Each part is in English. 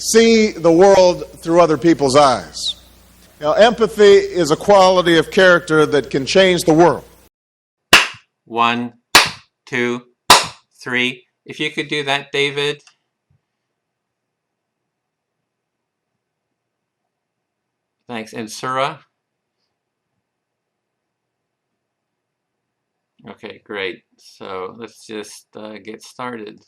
see the world through other people's eyes. Now, empathy is a quality of character that can change the world. 1, 2, 3. If you could do that, David. Thanks. And Surah? Okay, great. So let's just get started.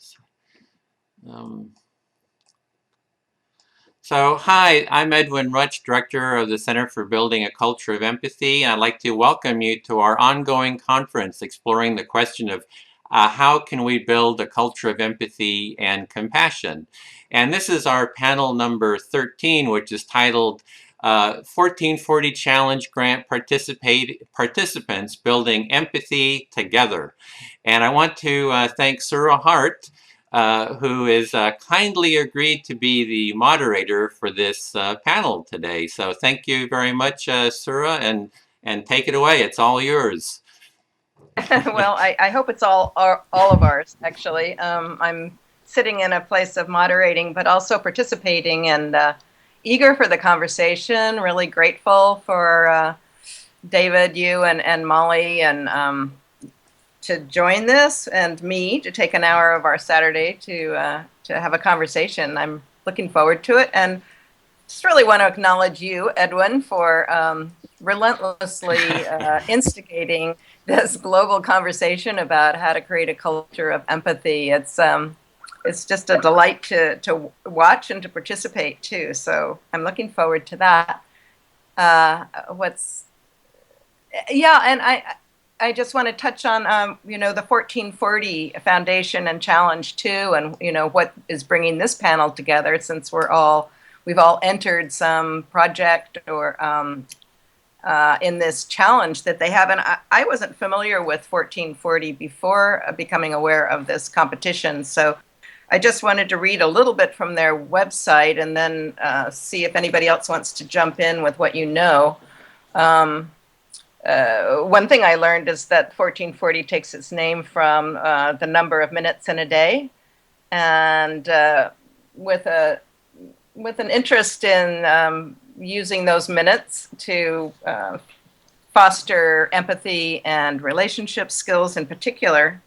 So, hi, I'm Edwin Rutch, Director of the Center for Building a Culture of Empathy. I'd like to welcome you to our ongoing conference exploring the question of how can we build a culture of empathy and compassion. And this is our panel number 13, which is titled 1440 Challenge Grant Participants Building Empathy Together. And I want to thank Surah Hart, who is kindly agreed to be the moderator for this panel today. So thank you very much, Surah, and take it away. It's all yours. Well, I hope it's all of ours, actually. I'm sitting in a place of moderating, but also participating and eager for the conversation, really grateful for David, you, and Molly, and to join this, and me to take an hour of our Saturday to have a conversation. I'm looking forward to it, and just really want to acknowledge you, Edwin, for relentlessly instigating this global conversation about how to create a culture of empathy. It's just a delight to watch and to participate too. So I'm looking forward to that. And I just want to touch on, the 1440 Foundation and Challenge too, and, what is bringing this panel together, since we've all entered some project or in this challenge that they have. And I wasn't familiar with 1440 before becoming aware of this competition. So I just wanted to read a little bit from their website and then see if anybody else wants to jump in with what you know. One thing I learned is that 1440 takes its name from the number of minutes in a day, and with an interest in using those minutes to foster empathy and relationship skills in particular.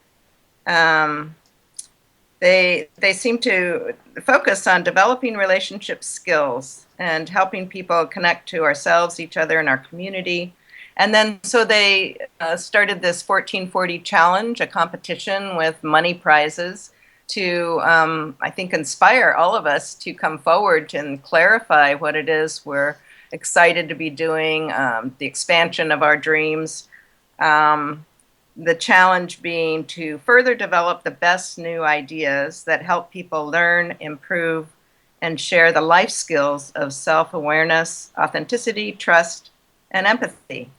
They seem to focus on developing relationship skills and helping people connect to ourselves, each other, and our community. And then so they started this 1440 challenge, a competition with money prizes to, I think, inspire all of us to come forward and clarify what it is we're excited to be doing, the expansion of our dreams. The challenge being to further develop the best new ideas that help people learn, improve, and share the life skills of self-awareness, authenticity, trust, and empathy.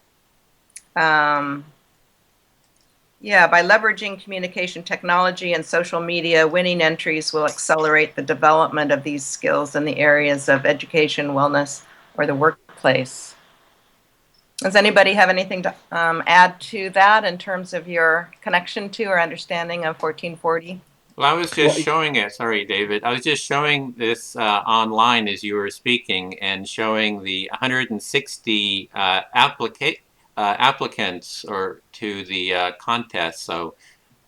By leveraging communication technology and social media, winning entries will accelerate the development of these skills in the areas of education, wellness, or the workplace. Does anybody have anything to add to that in terms of your connection to or understanding of 1440? Well, I was just showing it. Sorry, David. I was just showing this online as you were speaking, and showing the 160 applicants to the contest. So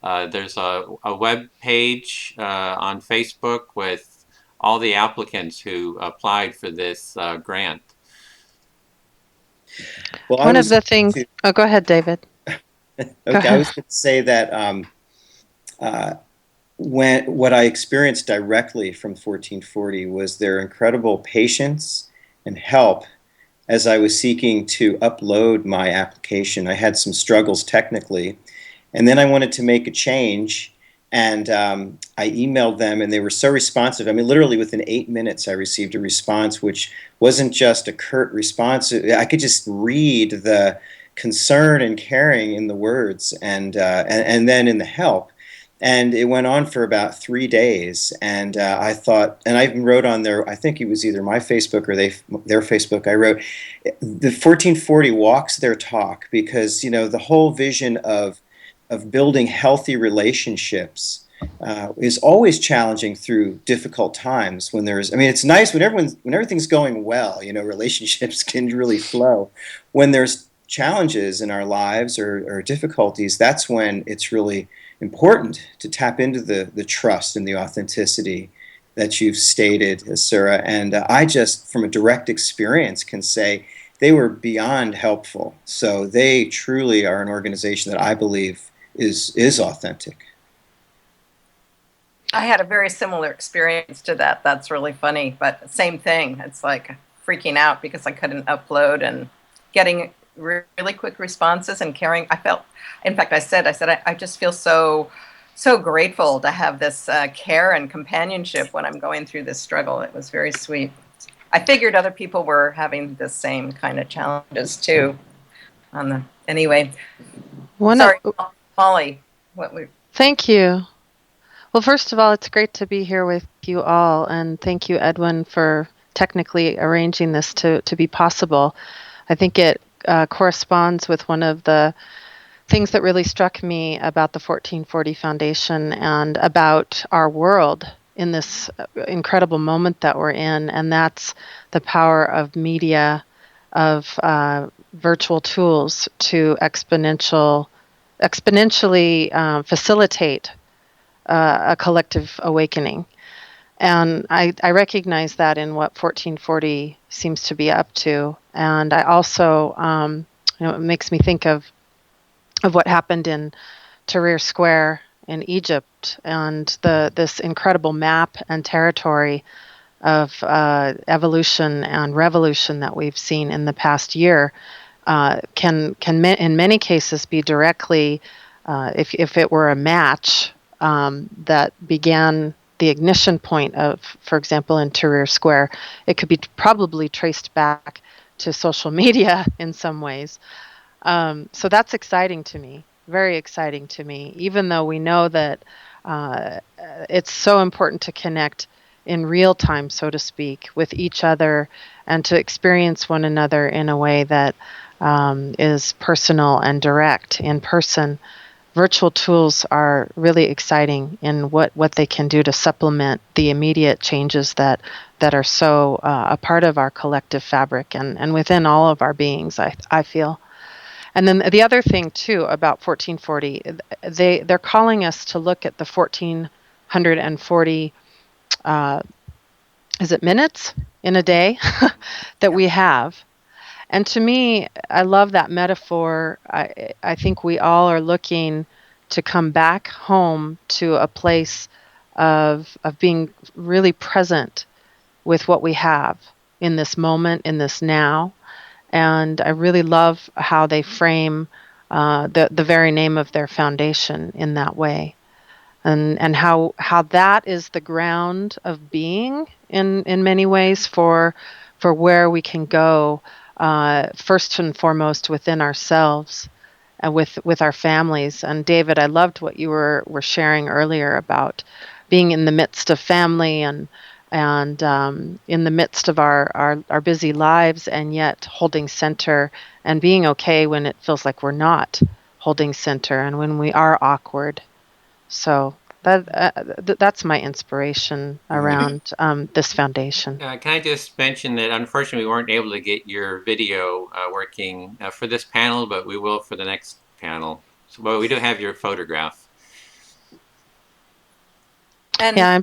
there's a web page on Facebook with all the applicants who applied for this grant. Well, one of the things. Oh, go ahead, David. Okay, I was going to say that what I experienced directly from 1440 was their incredible patience and help as I was seeking to upload my application. I had some struggles technically, and then I wanted to make a change, and I emailed them, and they were so responsive. I mean, literally within 8 minutes, I received a response, which wasn't just a curt response. I could just read the concern and caring in the words, and then in the help. And it went on for about 3 days, and I thought, and I even wrote on there, I think it was either my Facebook or their Facebook, I wrote, the 1440 walks their talk, because, the whole vision of building healthy relationships is always challenging through difficult times. When there's, I mean, it's nice when everything's going well. You know, relationships can really flow. When there's challenges in our lives or difficulties, that's when it's really important to tap into the trust and the authenticity that you've stated, Sarah. And I just, from a direct experience, can say they were beyond helpful. So they truly are an organization that I believe is authentic. I had a very similar experience to that. That's really funny, but same thing. It's like freaking out because I couldn't upload and getting really quick responses and caring. I felt, in fact, I said, I just feel so grateful to have this care and companionship when I'm going through this struggle. It was very sweet. I figured other people were having the same kind of challenges too. Anyway, sorry, Molly. Thank you. Well, first of all, it's great to be here with you all, and thank you, Edwin, for technically arranging this to be possible. I think it corresponds with one of the things that really struck me about the 1440 Foundation and about our world in this incredible moment that we're in, and that's the power of media, of virtual tools to exponentially facilitate a collective awakening. And I recognize that in what 1440 seems to be up to. And I also, it makes me think of what happened in Tahrir Square in Egypt and this incredible map and territory of evolution and revolution that we've seen in the past year can in many cases be directly, if it were a match, that began the ignition point of, for example, in Tahrir Square, it could be probably traced back to social media in some ways. So that's exciting to me, very exciting to me, even though we know that it's so important to connect in real time, so to speak, with each other and to experience one another in a way that is personal and direct in person. Virtual tools are really exciting in what they can do to supplement the immediate changes that are so a part of our collective fabric and within all of our beings, I feel. And then the other thing too about 1440, they're calling us to look at the 1440 is it minutes in a day that we have. And to me, I love that metaphor. I think we all are looking to come back home to a place of being really present with what we have in this moment, in this now. And I really love how they frame the very name of their foundation in that way. And how that is the ground of being in many ways for where we can go, first and foremost within ourselves and with our families. And David, I loved what you were sharing earlier about being in the midst of family and in the midst of our busy lives, and yet holding center and being okay when it feels like we're not holding center and when we are awkward. So that's my inspiration around this foundation. Can I just mention that unfortunately we weren't able to get your video working for this panel, but we will for the next panel. So, but we do have your photograph. And Yeah,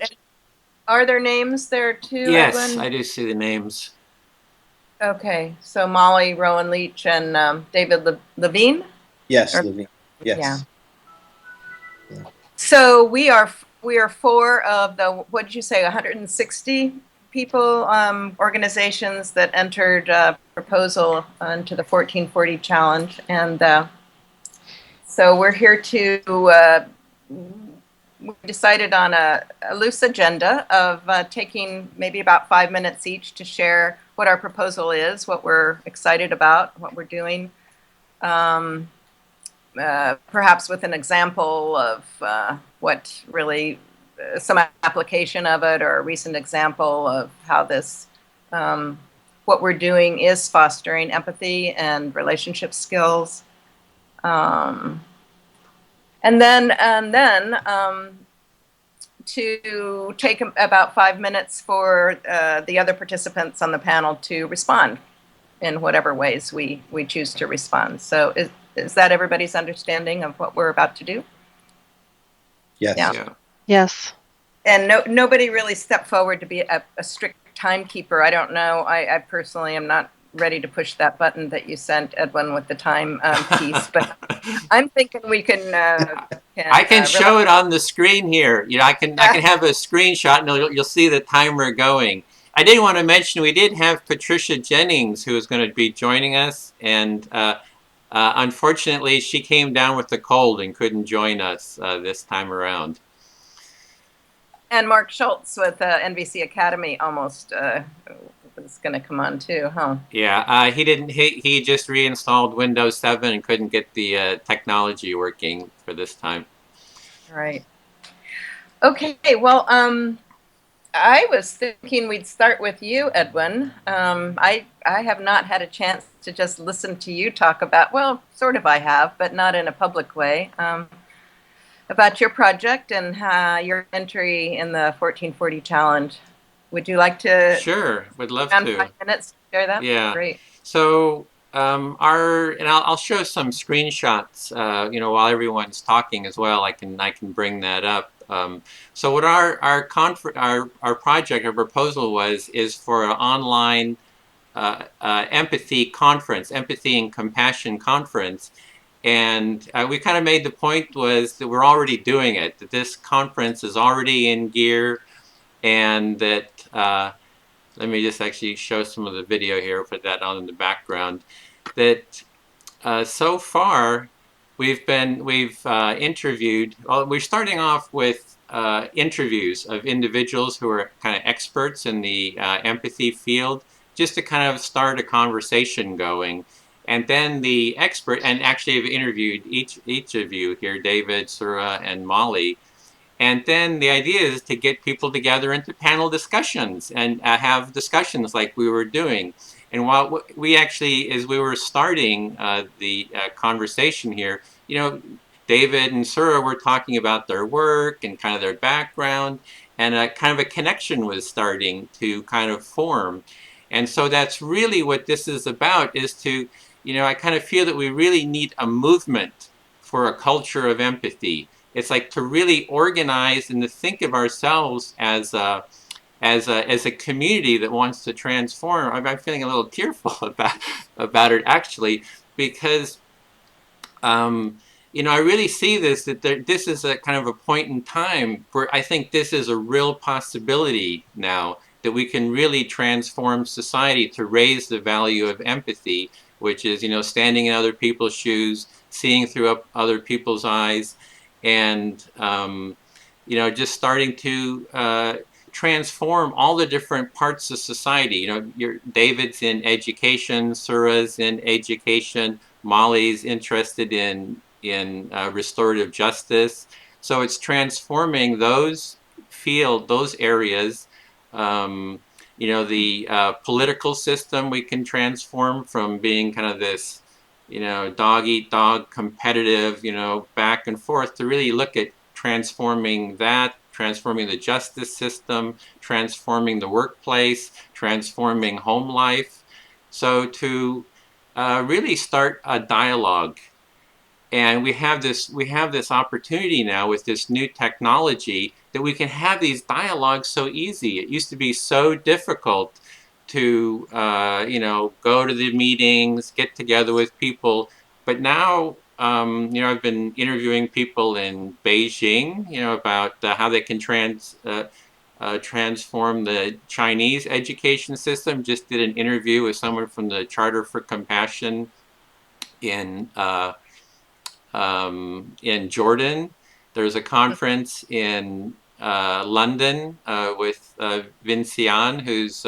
are there names there too, Yes, Edwin? I do see the names. Okay, so Molly, Rowan Leach, and David Levine? Yes, Levine. Yes. Yeah. So we are four of the, what did you say, 160 people, organizations that entered a proposal into the 1440 challenge. And so we're here to, we decided on a loose agenda of taking maybe about 5 minutes each to share what our proposal is, what we're excited about, what we're doing. Perhaps with an example of what really, some application of it, or a recent example of how this, what we're doing is fostering empathy and relationship skills. And then to take about 5 minutes for the other participants on the panel to respond in whatever ways we choose to respond. So is that everybody's understanding of what we're about to do? Yes. Yeah. Yes. And nobody really stepped forward to be a strict timekeeper. I don't know. I personally am not ready to push that button that you sent, Edwin, with the time piece. But I'm thinking we can. I can show it on the screen here. You know, I can have a screenshot, and you'll see the timer going. I did want to mention we did have Patricia Jennings, who is going to be joining us, and unfortunately, she came down with a cold and couldn't join us this time around. And Mark Schultz with NBC Academy almost was going to come on too, huh? Yeah, he didn't. He just reinstalled Windows 7 and couldn't get the technology working for this time. Right. Okay. Well, I was thinking we'd start with you, Edwin. I have not had a chance to just listen to you talk about. Well, sort of I have, but not in a public way. About your project and your entry in the 1440 Challenge. Would you like to? Sure, would love spend to. 5 minutes to share that? Yeah. Great. So and I'll show some screenshots. You know, while everyone's talking as well, I can bring that up. So what our project, our proposal is for an online empathy conference, empathy and compassion conference. And we kind of made the point was that we're already doing it, that this conference is already in gear, and that let me just actually show some of the video here, put that on in the background, that so far we've interviewed, we're starting off with interviews of individuals who are kind of experts in the empathy field, just to kind of start a conversation going. And then the expert, and actually have interviewed each of you here, David, Sura, and Molly. And then the idea is to get people together into panel discussions and have discussions like we were doing. And while we actually, as we were starting the conversation here, you know, David and Sura were talking about their work and kind of their background, and kind of a connection was starting to kind of form. And so that's really what this is about, is to, you know, I kind of feel that we really need a movement for a culture of empathy. It's like to really organize and to think of ourselves as a community that wants to transform. I'm feeling a little tearful about it actually, because you know, I really see this, that this is a kind of a point in time where I think this is a real possibility now, that we can really transform society to raise the value of empathy, which is, you know, standing in other people's shoes, seeing through other people's eyes, and you know, just starting to transform all the different parts of society. You know, David's in education, Sura's in education, Molly's interested in restorative justice. So it's transforming those areas. You know, the political system we can transform from being kind of this, you know, dog eat dog competitive, you know, back and forth, to really look at transforming that, transforming the justice system, transforming the workplace, transforming home life. So to really start a dialogue. And we have this opportunity now with this new technology that we can have these dialogues so easy. It used to be so difficult to you know, go to the meetings, get together with people. But now you know, I've been interviewing people in Beijing, you know, about how they can transform the Chinese education system. Just did an interview with someone from the Charter for Compassion in Jordan. There's a conference in London with Vincian, who's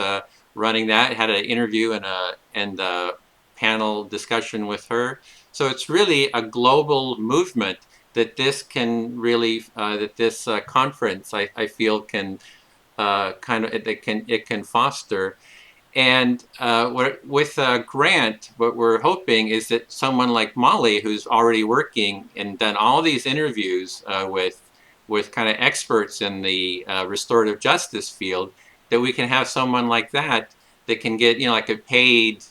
running that. Had an interview and a panel discussion with her. So it's really a global movement that this can really, that this conference, I feel, can kind of, it can foster. And with a grant, what we're hoping is that someone like Molly, who's already working and done all these interviews with with kind of experts in the restorative justice field, that we can have someone like that that can get, like a paid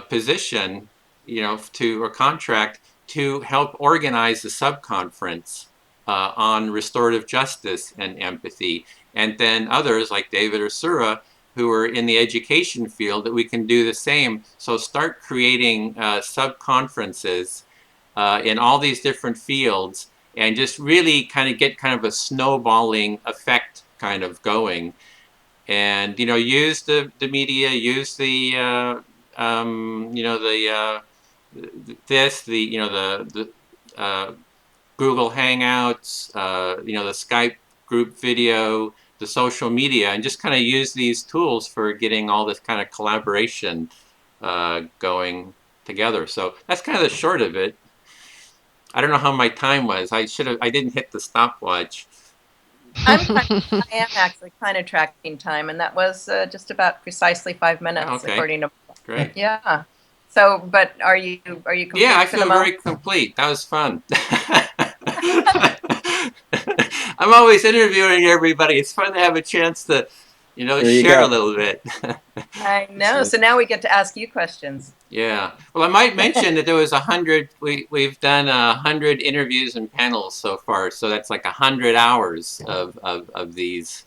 position, or contract to help organize the subconference on restorative justice and empathy. And then others like David or Sura, who are in the education field, that we can do the same. So start creating sub-conferences in all these different fields, and just really kind of get kind of a snowballing effect kind of going. And, use the media, use the, Google Hangouts, the Skype group video, the social media, and just kind of use these tools for getting all this kind of collaboration going together. So that's kind of the short of it. I don't know how my time was. I didn't hit the stopwatch. I am actually kind of tracking time, and that was just about precisely 5 minutes, Okay. according to. Great. Yeah. So, but are you complete? Yeah, I for the feel moment? very complete. That was fun. I'm always interviewing everybody. It's fun to have a chance to, There you share go. a little bit. I know. So now we get to ask you questions. Yeah. Well, I might mention that there was 100. We've done 100 interviews and panels so far. So that's like 100 hours of these.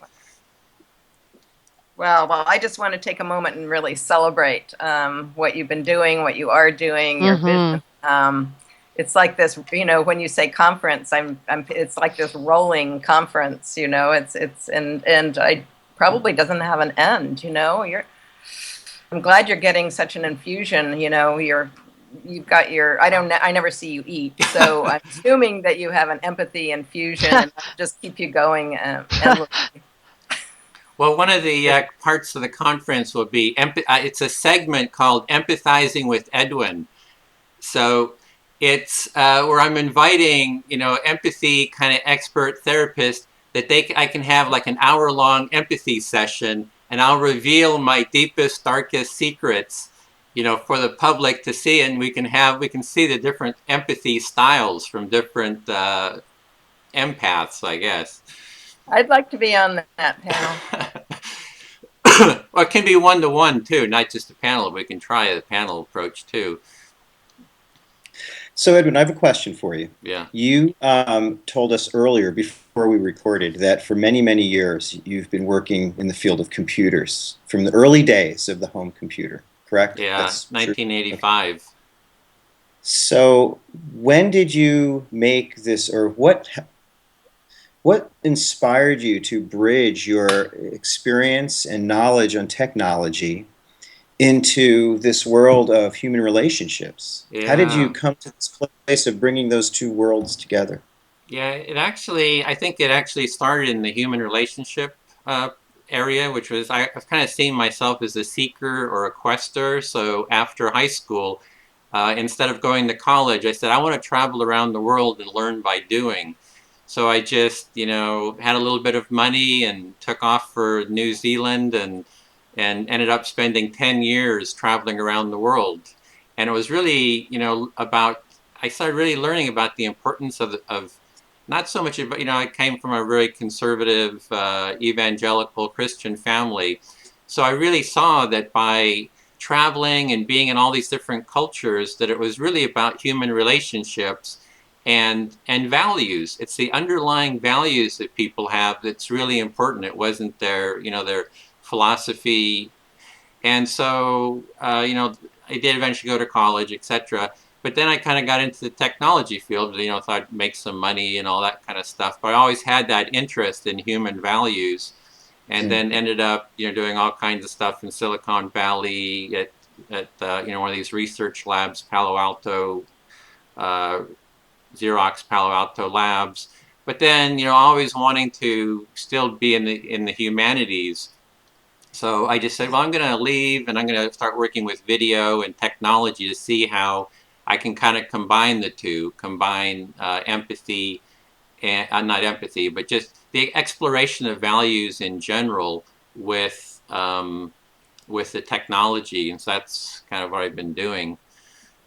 Well, I just want to take a moment and really celebrate what you've been doing, what you are doing, your Mhm. business. It's like this, when you say conference, it's like this rolling conference, and I probably doesn't have an end, I'm glad you're getting such an infusion, you've got I never see you eat, so I'm assuming that you have an empathy infusion, and that'll just keep you going endlessly. Well, one of the parts of the conference will be it's a segment called "Empathizing with Edwin." So it's where I'm inviting, empathy kind of expert therapists that I can have like an hour-long empathy session, and I'll reveal my deepest, darkest secrets, for the public to see, and we can see the different empathy styles from different empaths, I guess. I'd like to be on that panel. Well, it can be one-to-one too, not just a panel. We can try a panel approach too. So, Edwin, I have a question for you. Yeah. You told us earlier, before we recorded, that for many, many years you've been working in the field of computers from the early days of the home computer, correct? Yeah, That's true? 1985. Okay. So, when did you make this, or what inspired you to bridge your experience and knowledge on technology into this world of human relationships? How did you Yeah. come to this place of bringing those two worlds together? Yeah, I think it actually started in the human relationship area, which was, I've kind of seen myself as a seeker or a quester. So after high school, instead of going to college, I said, I want to travel around the world and learn by doing. So I just, had a little bit of money and took off for New Zealand, and ended up spending 10 years traveling around the world. And it was really, I started really learning about the importance of not so much about, I came from a very conservative, evangelical Christian family. So I really saw that by traveling and being in all these different cultures, that it was really about human relationships and values. It's the underlying values that people have that's really important. It wasn't their philosophy. And so, I did eventually go to college, etc. But then I kind of got into the technology field, thought I'd make some money and all that kind of stuff. But I always had that interest in human values, and then ended up, doing all kinds of stuff in Silicon Valley at one of these research labs, Palo Alto, uh, Xerox Palo Alto Labs. But then, always wanting to still be in the humanities. So I just said, well, I'm going to leave and I'm going to start working with video and technology to see how I can kind of combine the two, combine empathy and not empathy, but just the exploration of values in general with the technology. And so that's kind of what I've been doing.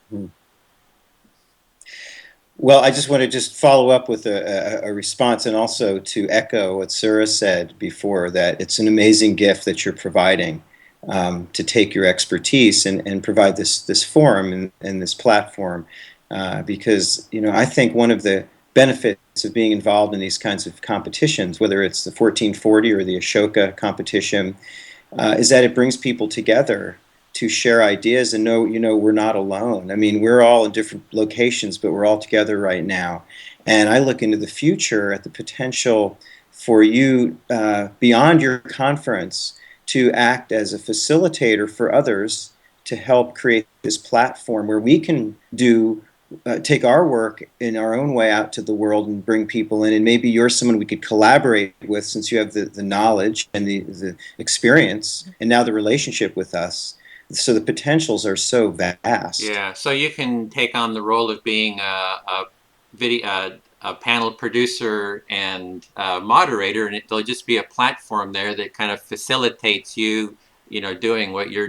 Hmm. Well, I just want to follow up with a response, and also to echo what Sarah said before, that it's an amazing gift that you're providing, to take your expertise and provide this forum and this platform, because I think one of the benefits of being involved in these kinds of competitions, whether it's the 1440 or the Ashoka competition, is that it brings people together to share ideas and know, we're not alone. I mean, we're all in different locations, but we're all together right now. And I look into the future at the potential for you, beyond your conference, to act as a facilitator for others to help create this platform where we can take our work in our own way out to the world and bring people in. And maybe you're someone we could collaborate with, since you have the knowledge and the experience and now the relationship with us. So the potentials are so vast. Yeah, so you can take on the role of being a panel producer and moderator, and there'll just be a platform there that kind of facilitates you, doing what you're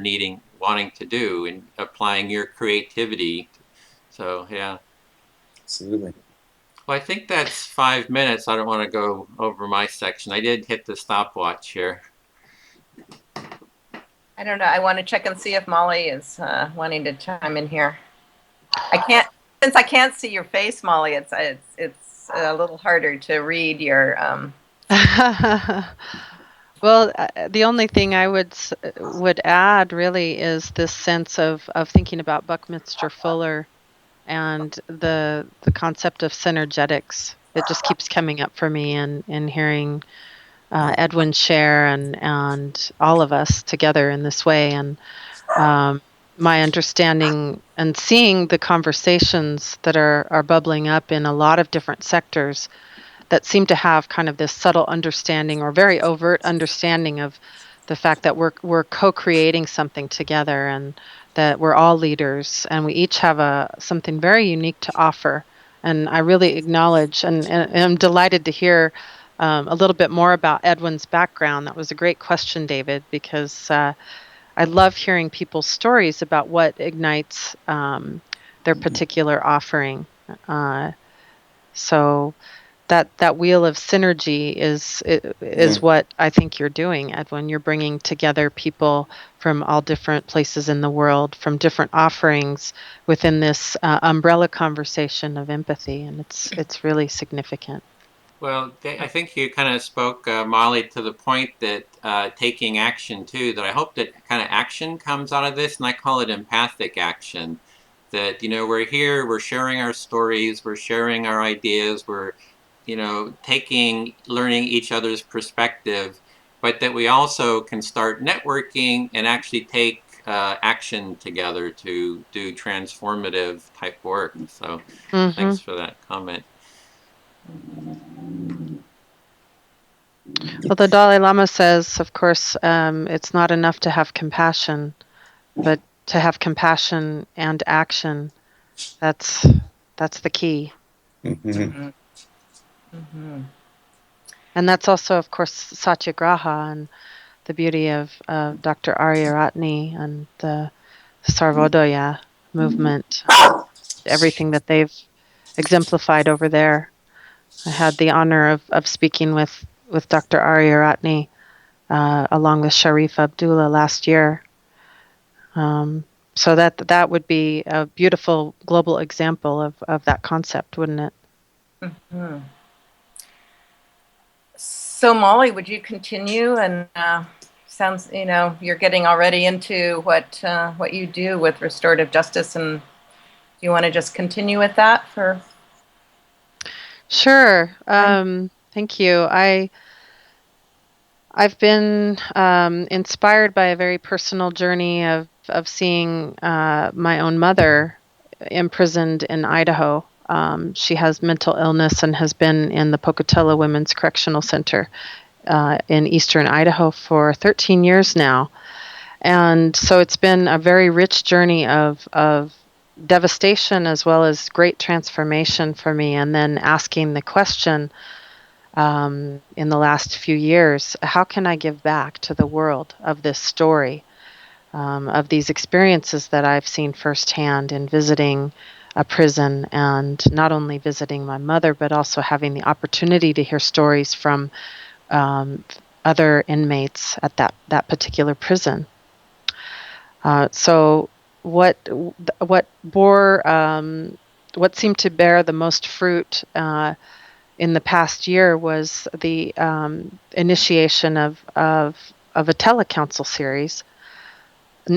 wanting to do and applying your creativity. So, yeah. Absolutely. Well, I think that's 5 minutes. I don't want to go over my section. I did hit the stopwatch here. I don't know. I want to check and see if Molly is wanting to chime in here. Since I can't see your face, Molly. It's a little harder to read your. Well, the only thing I would add really is this sense of thinking about Buckminster Fuller and the concept of synergetics. It just keeps coming up for me in hearing Edwin share and all of us together in this way. And my understanding and seeing the conversations that are bubbling up in a lot of different sectors that seem to have kind of this subtle understanding or very overt understanding of the fact that we're co-creating something together, and that we're all leaders and we each have something very unique to offer. And I really acknowledge and I'm delighted to hear a little bit more about Edwin's background. That was a great question, David, because I love hearing people's stories about what ignites their particular offering. So that wheel of synergy is what I think you're doing, Edwin. You're bringing together people from all different places in the world, from different offerings within this umbrella conversation of empathy, and it's really significant. Well, I think you kind of spoke, Molly, to the point that taking action too, that I hope that kind of action comes out of this, and I call it empathic action. That, we're here, we're sharing our stories, we're sharing our ideas, we're, learning each other's perspective, but that we also can start networking and actually take action together to do transformative type work. So thanks for that comment. Well, the Dalai Lama says, of course, it's not enough to have compassion, but to have compassion and action, that's the key. Mm-hmm. Mm-hmm. And that's also, of course, Satyagraha and the beauty of Dr. Aryaratne and the Sarvodaya movement, everything that they've exemplified over there. I had the honor of speaking with Dr. Aryaratne along with Sharif Abdullah last year. So that would be a beautiful global example of that concept, wouldn't it? Mm-hmm. So Molly, would you continue? And sounds, you're getting already into what you do with restorative justice, and do you want to just continue with that for? Sure. Thank you. I've been inspired by a very personal journey of seeing my own mother imprisoned in Idaho. She has mental illness and has been in the Pocatello Women's Correctional Center in eastern Idaho for 13 years now. And so it's been a very rich journey of devastation as well as great transformation for me. And then asking the question in the last few years, how can I give back to the world of this story, of these experiences that I've seen firsthand in visiting a prison, and not only visiting my mother, but also having the opportunity to hear stories from other inmates at that particular prison. So what bore what seemed to bear the most fruit in the past year was the initiation of a telecouncil series.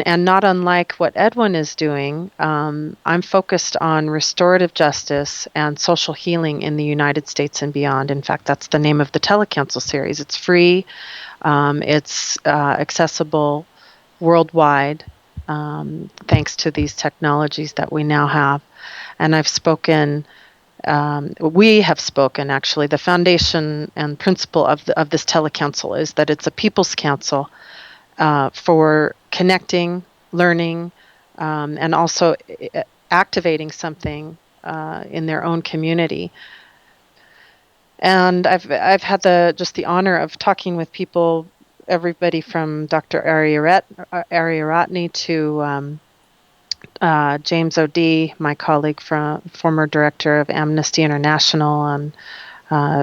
And not unlike what Edwin is doing, I'm focused on restorative justice and social healing in the United States and beyond. In fact, that's the name of the telecouncil series. It's free, it's accessible worldwide, thanks to these technologies that we now have. And we have spoken actually. The foundation and principle of this telecouncil is that it's a people's council for connecting, learning, and also activating something in their own community. And I've had the honor of talking with people, everybody from Dr. Ariaratne to James O'D, my colleague, former director of Amnesty International and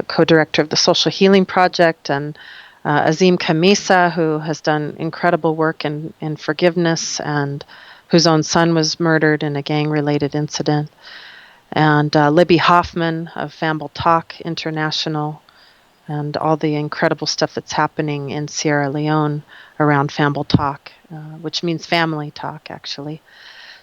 co-director of the Social Healing Project, and Azim Kamisa, who has done incredible work in forgiveness and whose own son was murdered in a gang-related incident, and Libby Hoffman of Famble Talk International, and all the incredible stuff that's happening in Sierra Leone around Famble Talk, which means family talk, actually.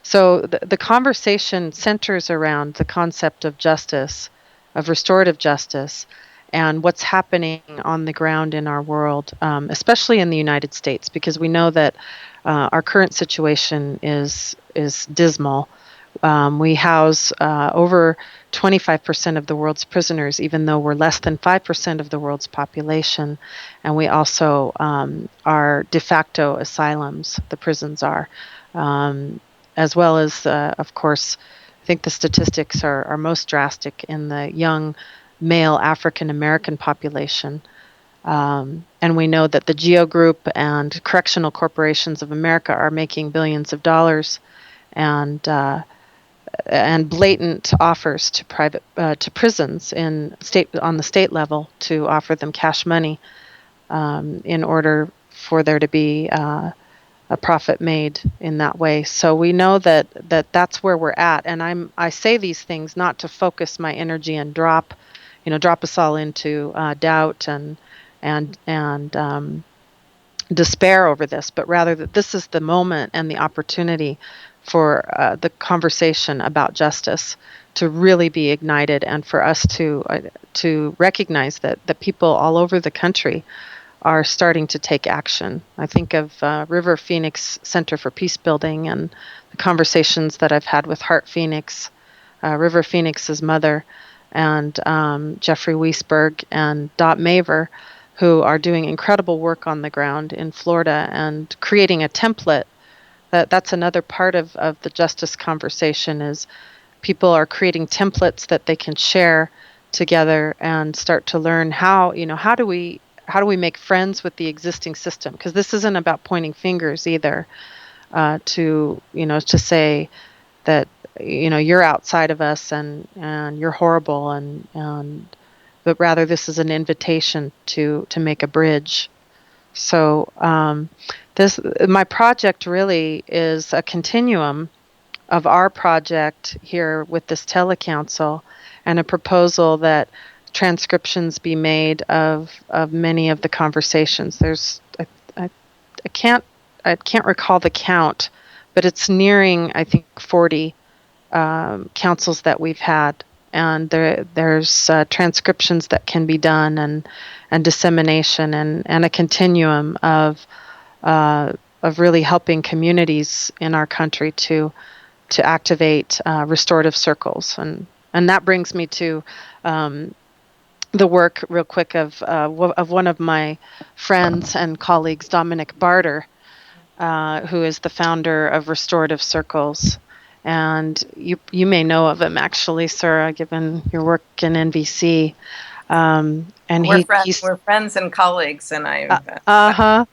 So the conversation centers around the concept of justice, of restorative justice, and what's happening on the ground in our world, especially in the United States, because we know that our current situation is dismal. We house over 25% of the world's prisoners, even though we're less than 5% of the world's population. And we also are de facto asylums, the prisons are, as well as, of course, I think the statistics are most drastic in the young male African American population. And we know that the GEO Group and Correctional Corporations of America are making billions of dollars, and blatant offers to prisons on the state level to offer them cash money in order for there to be a profit made in that way. So we know that's where we're at, and I say these things not to focus my energy and drop us all into doubt and despair over this, but rather that this is the moment and the opportunity for the conversation about justice to really be ignited, and for us to recognize that people all over the country are starting to take action. I think of River Phoenix Center for Peace Building and the conversations that I've had with Heart Phoenix, River Phoenix's mother, and Jeffrey Wiesberg and Dot Maver, who are doing incredible work on the ground in Florida and creating a template. That's another part of the justice conversation, is people are creating templates that they can share together and start to learn how do we make friends with the existing system, because this isn't about pointing fingers either, to say that you're outside of us and you're horrible, but rather this is an invitation to make a bridge. So my project really is a continuum of our project here with this telecouncil, and a proposal that transcriptions be made of many of the conversations. There's I can't recall the count, but it's nearing, I think, 40 councils that we've had, and there's transcriptions that can be done, and dissemination, and a continuum of really helping communities in our country to activate restorative circles, and that brings me to the work real quick of one of my friends and colleagues, Dominic Barter, who is the founder of Restorative Circles. And you may know of him, actually, Sarah, given your work in NBC. And we're friends and colleagues, and a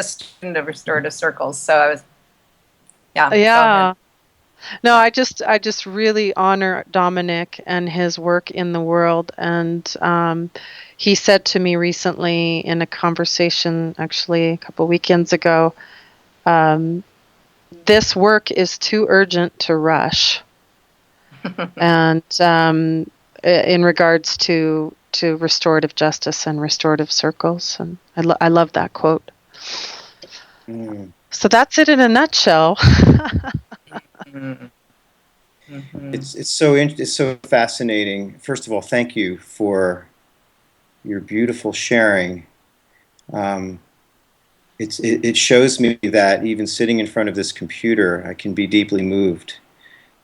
student of Restorative Circles. So I was, yeah. Yeah. No, I just really honor Dominic and his work in the world. And he said to me recently in a conversation, actually a couple weekends ago, um, this work is too urgent to rush. And in regards to restorative justice and restorative circles, and I love that quote. Mm. So that's it in a nutshell. Mm. Mhm. It's so fascinating. First of all, thank you for your beautiful sharing. Um, it shows me that even sitting in front of this computer, I can be deeply moved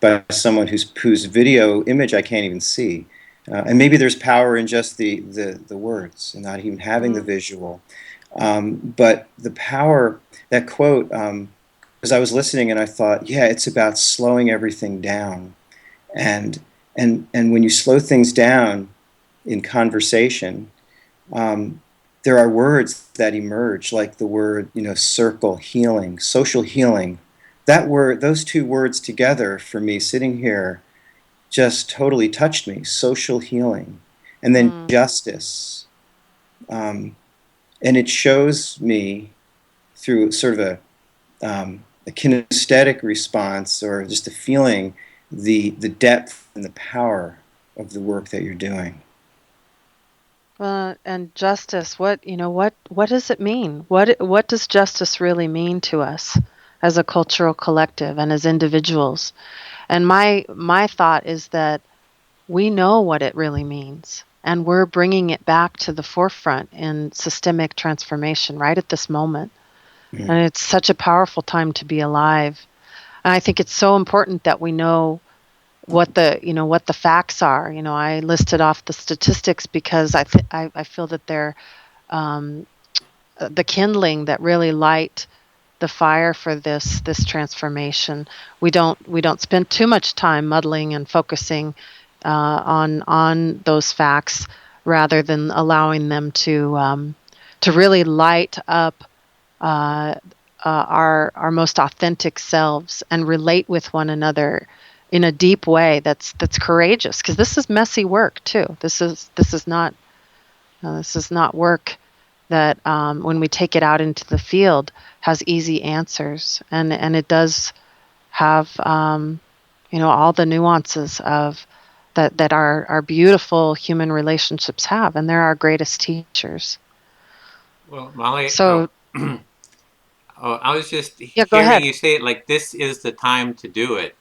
by someone whose video image I can't even see. And maybe there's power in just the words and not even having the Mm. visual. But the power, that quote, as I was listening and I thought, yeah, it's about slowing everything down. And, and when you slow things down in conversation, um, there are words that emerge, like the word, circle, healing, social healing. That word, those two words together for me sitting here just totally touched me. Social healing. And then Mm. justice. Um, and it shows me through sort of a kinesthetic response or just a feeling the depth and the power of the work that you're doing. And justice, what does it mean? What does justice really mean to us as a cultural collective and as individuals? And my thought is that we know what it really means, and we're bringing it back to the forefront in systemic transformation right at this moment. Mm. And it's such a powerful time to be alive. And I think it's so important that we know what the facts are. I listed off the statistics because I feel that they're um, the kindling that really light the fire for this transformation. We don't spend too much time muddling and focusing on those facts rather than allowing them to really light up uh, our most authentic selves and relate with one another in a deep way that's courageous, because this is messy work too. This is not work that when we take it out into the field has easy answers, and it does have all the nuances of that our beautiful human relationships have, and they're our greatest teachers. Well, Molly, So oh, I was just yeah, go hearing ahead. you say it like this is the time to do it.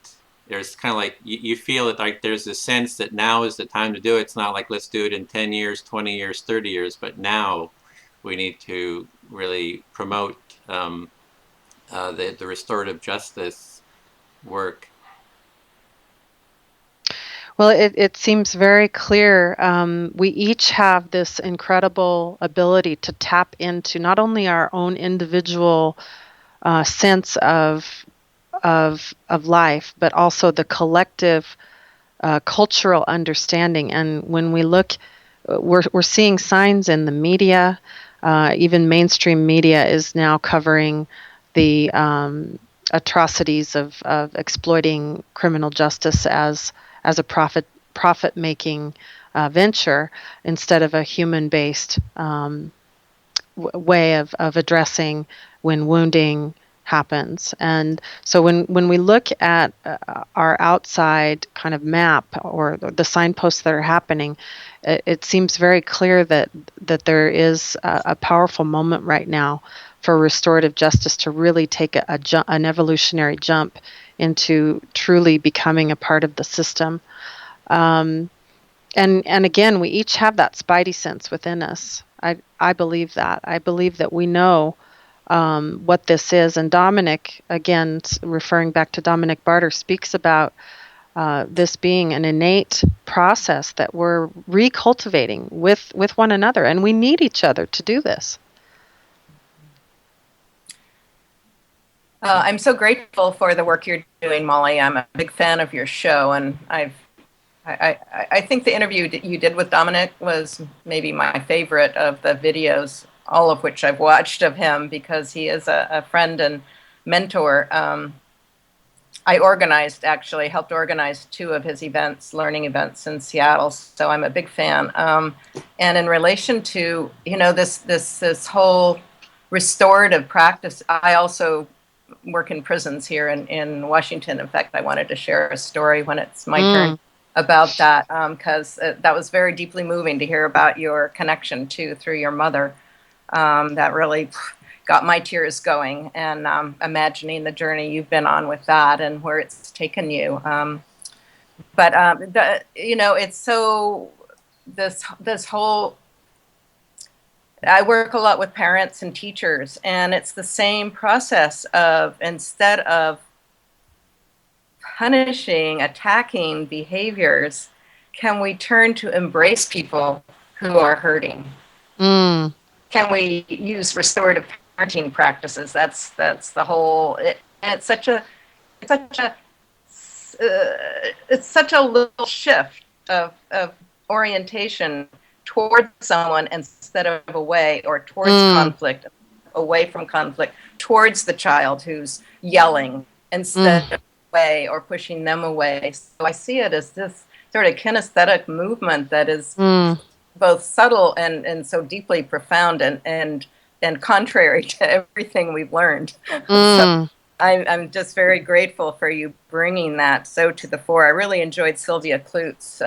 There's kind of like you feel it like there's a sense that now is the time to do it. It's not like let's do it in 10 years, 20 years, 30 years, but now we need to really promote the restorative justice work. Well, it seems very clear. We each have this incredible ability to tap into not only our own individual sense of life, but also the collective cultural understanding. And when we look, we're seeing signs in the media. Even mainstream media is now covering the atrocities of exploiting criminal justice as a profit making venture instead of a human based way of addressing when wounding happens. And so when we look at our outside kind of map or the signposts that are happening, it seems very clear that there is a powerful moment right now for restorative justice to really take an evolutionary jump into truly becoming a part of the system. Um, and again, we each have that spidey sense within us. I believe that. I believe that we know what this is. And Dominic, again, referring back to Dominic Barter, speaks about this being an innate process that we're recultivating with one another, and we need each other to do this. I'm so grateful for the work you're doing, Molly. I'm a big fan of your show, and I think the interview you did with Dominic was maybe my favorite of the videos, all of which I've watched of him, because he is a friend and mentor. helped organize 2 of his events, learning events in Seattle. So I'm a big fan. And in relation to, this whole restorative practice, I also work in prisons here in Washington. In fact, I wanted to share a story when it's my turn about that, because that was very deeply moving to hear about your connection through your mother. That really got my tears going, and imagining the journey you've been on with that and where it's taken you. It's so this whole. I work a lot with parents and teachers, and it's the same process of, instead of punishing, attacking behaviors, can we turn to embrace people who are hurting? Can we use restorative parenting practices? That's the whole. It's such a little shift of orientation towards someone instead of away, or towards conflict, away from conflict, towards the child who's yelling instead of away or pushing them away. So I see it as this sort of kinesthetic movement that is both subtle and so deeply profound and contrary to everything we've learned. So I'm just very grateful for you bringing that so to the fore. I really enjoyed Sylvia Klut's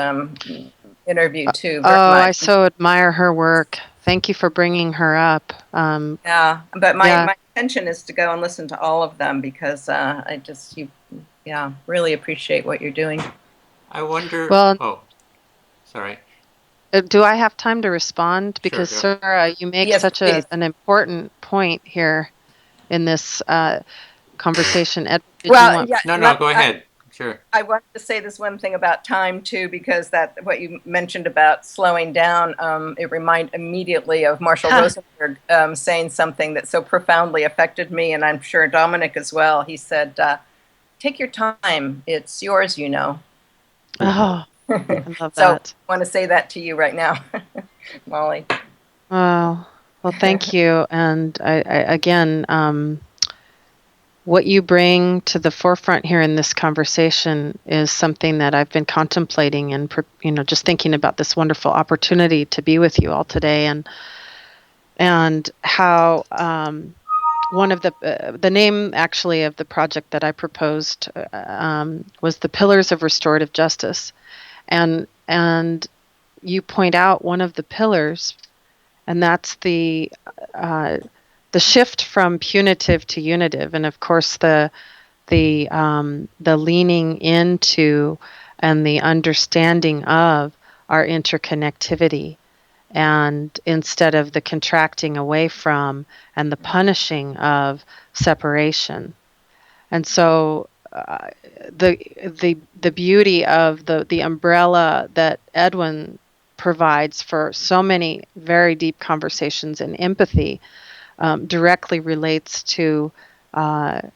interview too. Very much. I so admire her work. Thank you for bringing her up. But my intention is to go and listen to all of them, because really appreciate what you're doing. I wonder. Well, sorry. Do I have time to respond? Because, Sure, Sarah, you make such an important point here in this conversation. Ed, No, go ahead. Sure. I wanted to say this one thing about time too, because what you mentioned about slowing down, it reminded immediately of Marshall Rosenberg saying something that so profoundly affected me, and I'm sure Dominic as well. He said, "Take your time; it's yours, you know." Oh, I love So that. I want to say that to you right now, Molly. Oh, well, thank you. And I again, what you bring to the forefront here in this conversation is something that I've been contemplating, and just thinking about this wonderful opportunity to be with you all today, and how one of the name actually of the project that I proposed was the Pillars of Restorative Justice, and you point out one of the pillars, and that's the shift from punitive to unitive, and of course the leaning into and the understanding of our interconnectivity, and instead of the contracting away from and the punishing of separation. And so the beauty of the umbrella that Edwin provides for so many very deep conversations and empathy directly relates to the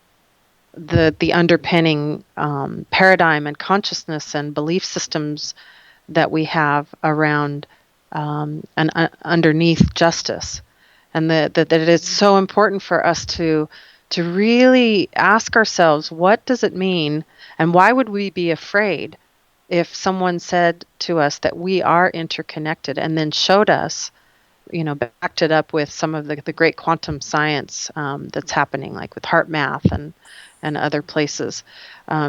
underpinning paradigm and consciousness and belief systems that we have around and underneath justice, and that it is so important for us to really ask ourselves, what does it mean, and why would we be afraid if someone said to us that we are interconnected, and then showed us, backed it up with some of the great quantum science that's happening, like with heart math and other places,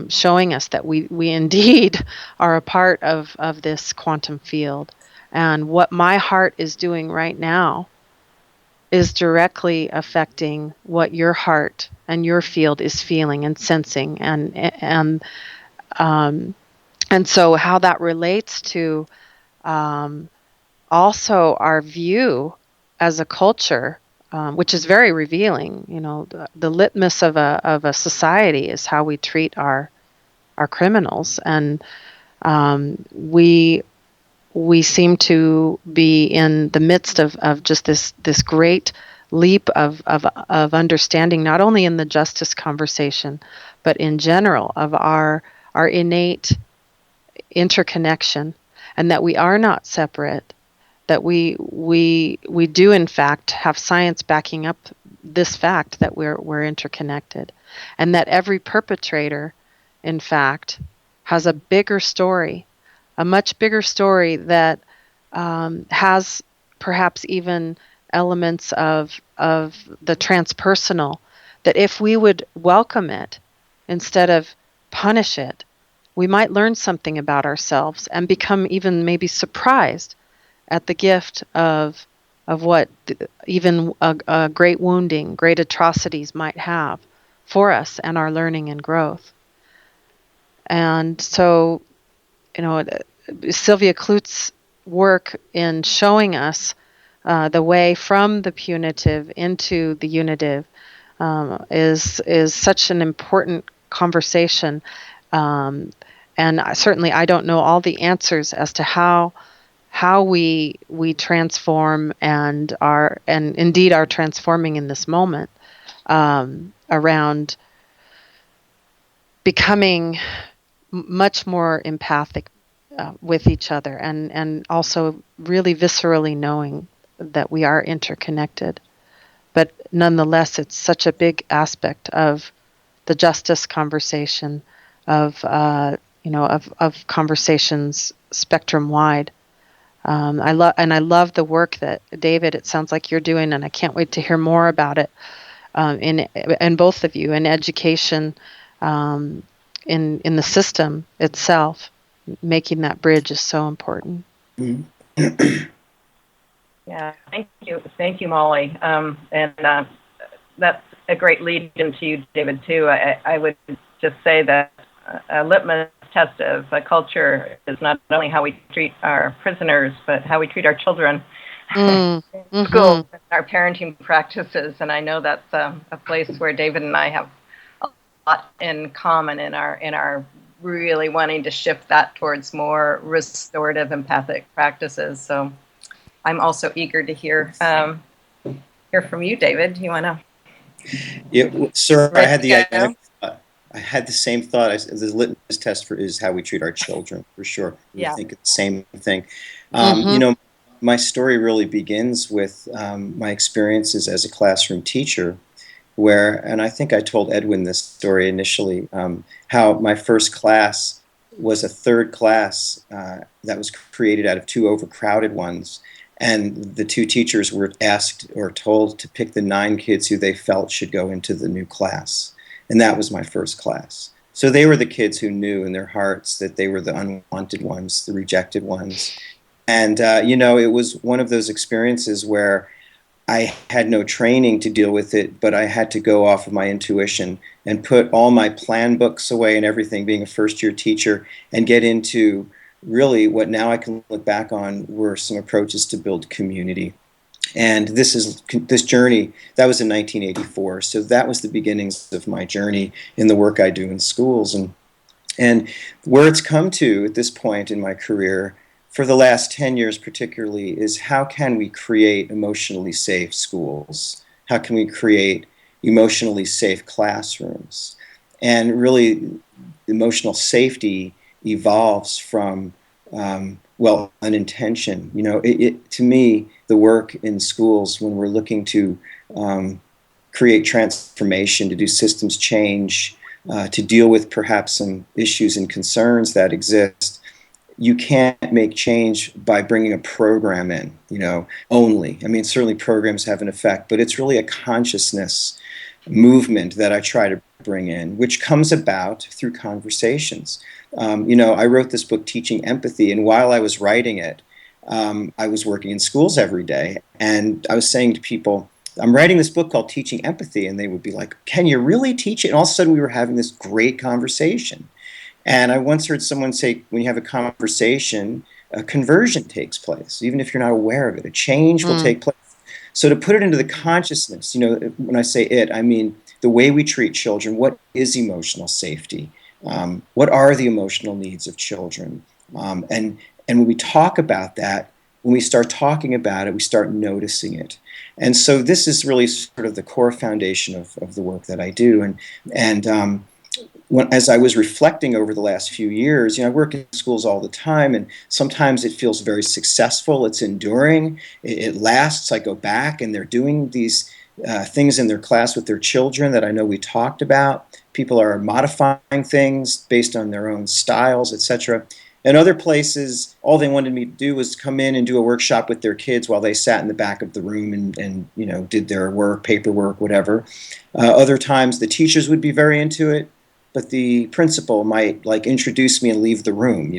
showing us that we indeed are a part of this quantum field. And what my heart is doing right now is directly affecting what your heart and your field is feeling and sensing, and so how that relates to also our view as a culture, which is very revealing. The litmus of a society is how we treat our criminals, and we seem to be in the midst of just this great leap of understanding, not only in the justice conversation, but in general, of our innate interconnection, and that we are not separate, that we do in fact have science backing up this fact that we're interconnected, and that every perpetrator in fact, has a bigger story, a much bigger story that has perhaps even elements of the transpersonal, that if we would welcome it instead of punish it, we might learn something about ourselves and become even maybe surprised at the gift of what even a great wounding, great atrocities might have for us and our learning and growth. And so, Sylvia Klutz's work in showing us the way from the punitive into the unitive is such an important conversation. And certainly, I don't know all the answers as to how we transform and indeed are transforming in this moment around becoming much more empathic with each other, and also really viscerally knowing that we are interconnected. But nonetheless, it's such a big aspect of the justice conversation, of conversations spectrum wide. I love the work that David, it sounds like you're doing, and I can't wait to hear more about it. In both of you, in education, in the system itself, making that bridge is so important. Yeah, thank you, Molly. And that's a great lead into you, David, too. I would just say that a litmus test of a culture is not only how we treat our prisoners, but how we treat our children in school, our parenting practices. And I know that's a place where David and I have a lot in common in our really wanting to shift that towards more restorative, empathic practices. So I'm also eager to hear from you, David. You want to? Yeah, sir, I had the identical thought. I had the same thought. The litmus test is how we treat our children, for sure. We think it's the same thing. My story really begins with my experiences as a classroom teacher, and I think I told Edwin this story initially, how my first class was a third class that was created out of two overcrowded ones. And the two teachers were asked or told to pick the 9 kids who they felt should go into the new class. And that was my first class. So they were the kids who knew in their hearts that they were the unwanted ones, the rejected ones. And, it was one of those experiences where I had no training to deal with it, but I had to go off of my intuition and put all my plan books away and everything, being a first-year teacher, and get into really what now I can look back on were some approaches to build community. And this journey, that was in 1984. So that was the beginnings of my journey in the work I do in schools. And where it's come to at this point in my career, for the last 10 years particularly, is how can we create emotionally safe schools? How can we create emotionally safe classrooms? And really, emotional safety evolves from, an intention. To me, the work in schools, when we're looking to create transformation, to do systems change, to deal with perhaps some issues and concerns that exist, you can't make change by bringing a program in, only. I mean, certainly programs have an effect, but it's really a consciousness movement that I try to bring in, which comes about through conversations. I wrote this book, Teaching Empathy, and while I was writing it, I was working in schools every day, and I was saying to people, I'm writing this book called Teaching Empathy, and they would be like, can you really teach it? And all of a sudden we were having this great conversation. And I once heard someone say, when you have a conversation, a conversion takes place, even if you're not aware of it. A change will take place. So to put it into the consciousness, when I say it, I mean the way we treat children. What is emotional safety? What are the emotional needs of children? And when we talk about that, when we start talking about it, we start noticing it. And so this is really sort of the core foundation of the work that I do. And as I was reflecting over the last few years, I work in schools all the time, and sometimes it feels very successful. It's enduring. It lasts. I go back, and they're doing these things in their class with their children that I know we talked about. People are modifying things based on their own styles, etc. And other places, all they wanted me to do was come in and do a workshop with their kids while they sat in the back of the room and did their work, paperwork, whatever. Other times the teachers would be very into it, but the principal might introduce me and leave the room.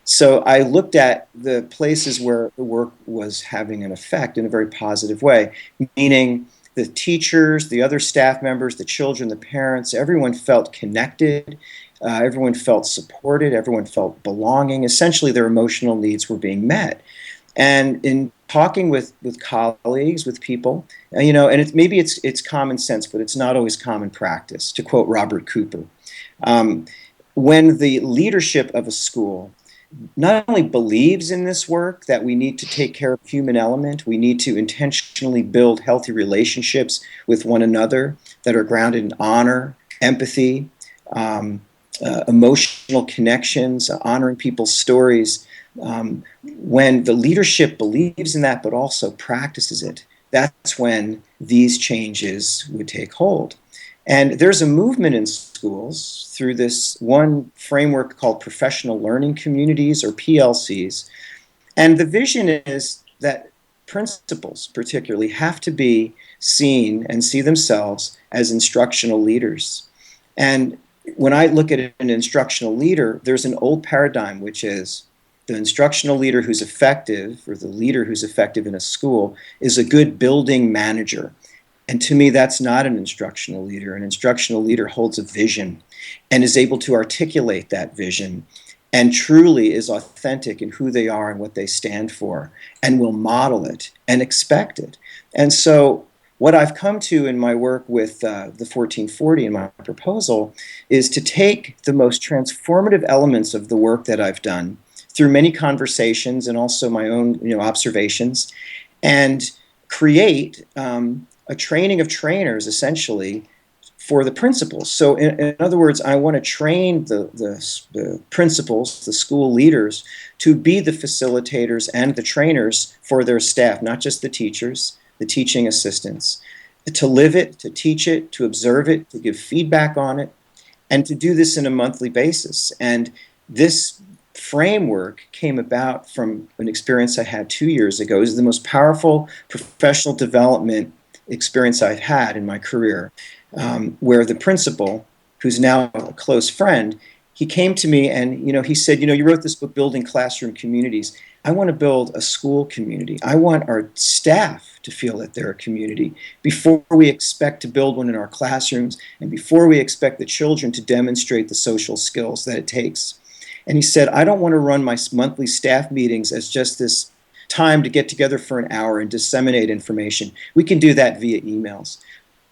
So I looked at the places where the work was having an effect in a very positive way, meaning the teachers, the other staff members, the children, the parents, everyone felt connected, everyone felt supported, everyone felt belonging. Essentially, their emotional needs were being met. And in talking with colleagues, with people, and maybe it's common sense, but it's not always common practice, to quote Robert Cooper. When the leadership of a school not only believes in this work, that we need to take care of the human element, we need to intentionally build healthy relationships with one another that are grounded in honor, empathy, emotional connections, honoring people's stories. When the leadership believes in that but also practices it, that's when these changes would take hold. And there's a movement in schools through this one framework called professional learning communities, or PLCs. And the vision is that principals particularly have to be seen and see themselves as instructional leaders. And when I look at an instructional leader, there's an old paradigm, which is the instructional leader who's effective, or the leader who's effective in a school, is a good building manager. And to me, that's not an instructional leader. An instructional leader holds a vision and is able to articulate that vision and truly is authentic in who they are and what they stand for, and will model it and expect it. And so what I've come to in my work with the 1440 in my proposal is to take the most transformative elements of the work that I've done through many conversations and also my own observations, and create a training of trainers, essentially, for the principals. So in other words, I want to train the principals, the school leaders, to be the facilitators and the trainers for their staff, not just the teachers, the teaching assistants, to live it, to teach it, to observe it, to give feedback on it, and to do this on a monthly basis. And this framework came about from an experience I had 2 years ago. It was the most powerful professional development experience I've had in my career, where the principal, who's now a close friend, he came to me and he said, you wrote this book, Building Classroom Communities. I want to build a school community. I want our staff to feel that they're a community before we expect to build one in our classrooms, and before we expect the children to demonstrate the social skills that it takes. And he said, I don't want to run my monthly staff meetings as just this time to get together for an hour and disseminate information. We can do that via emails.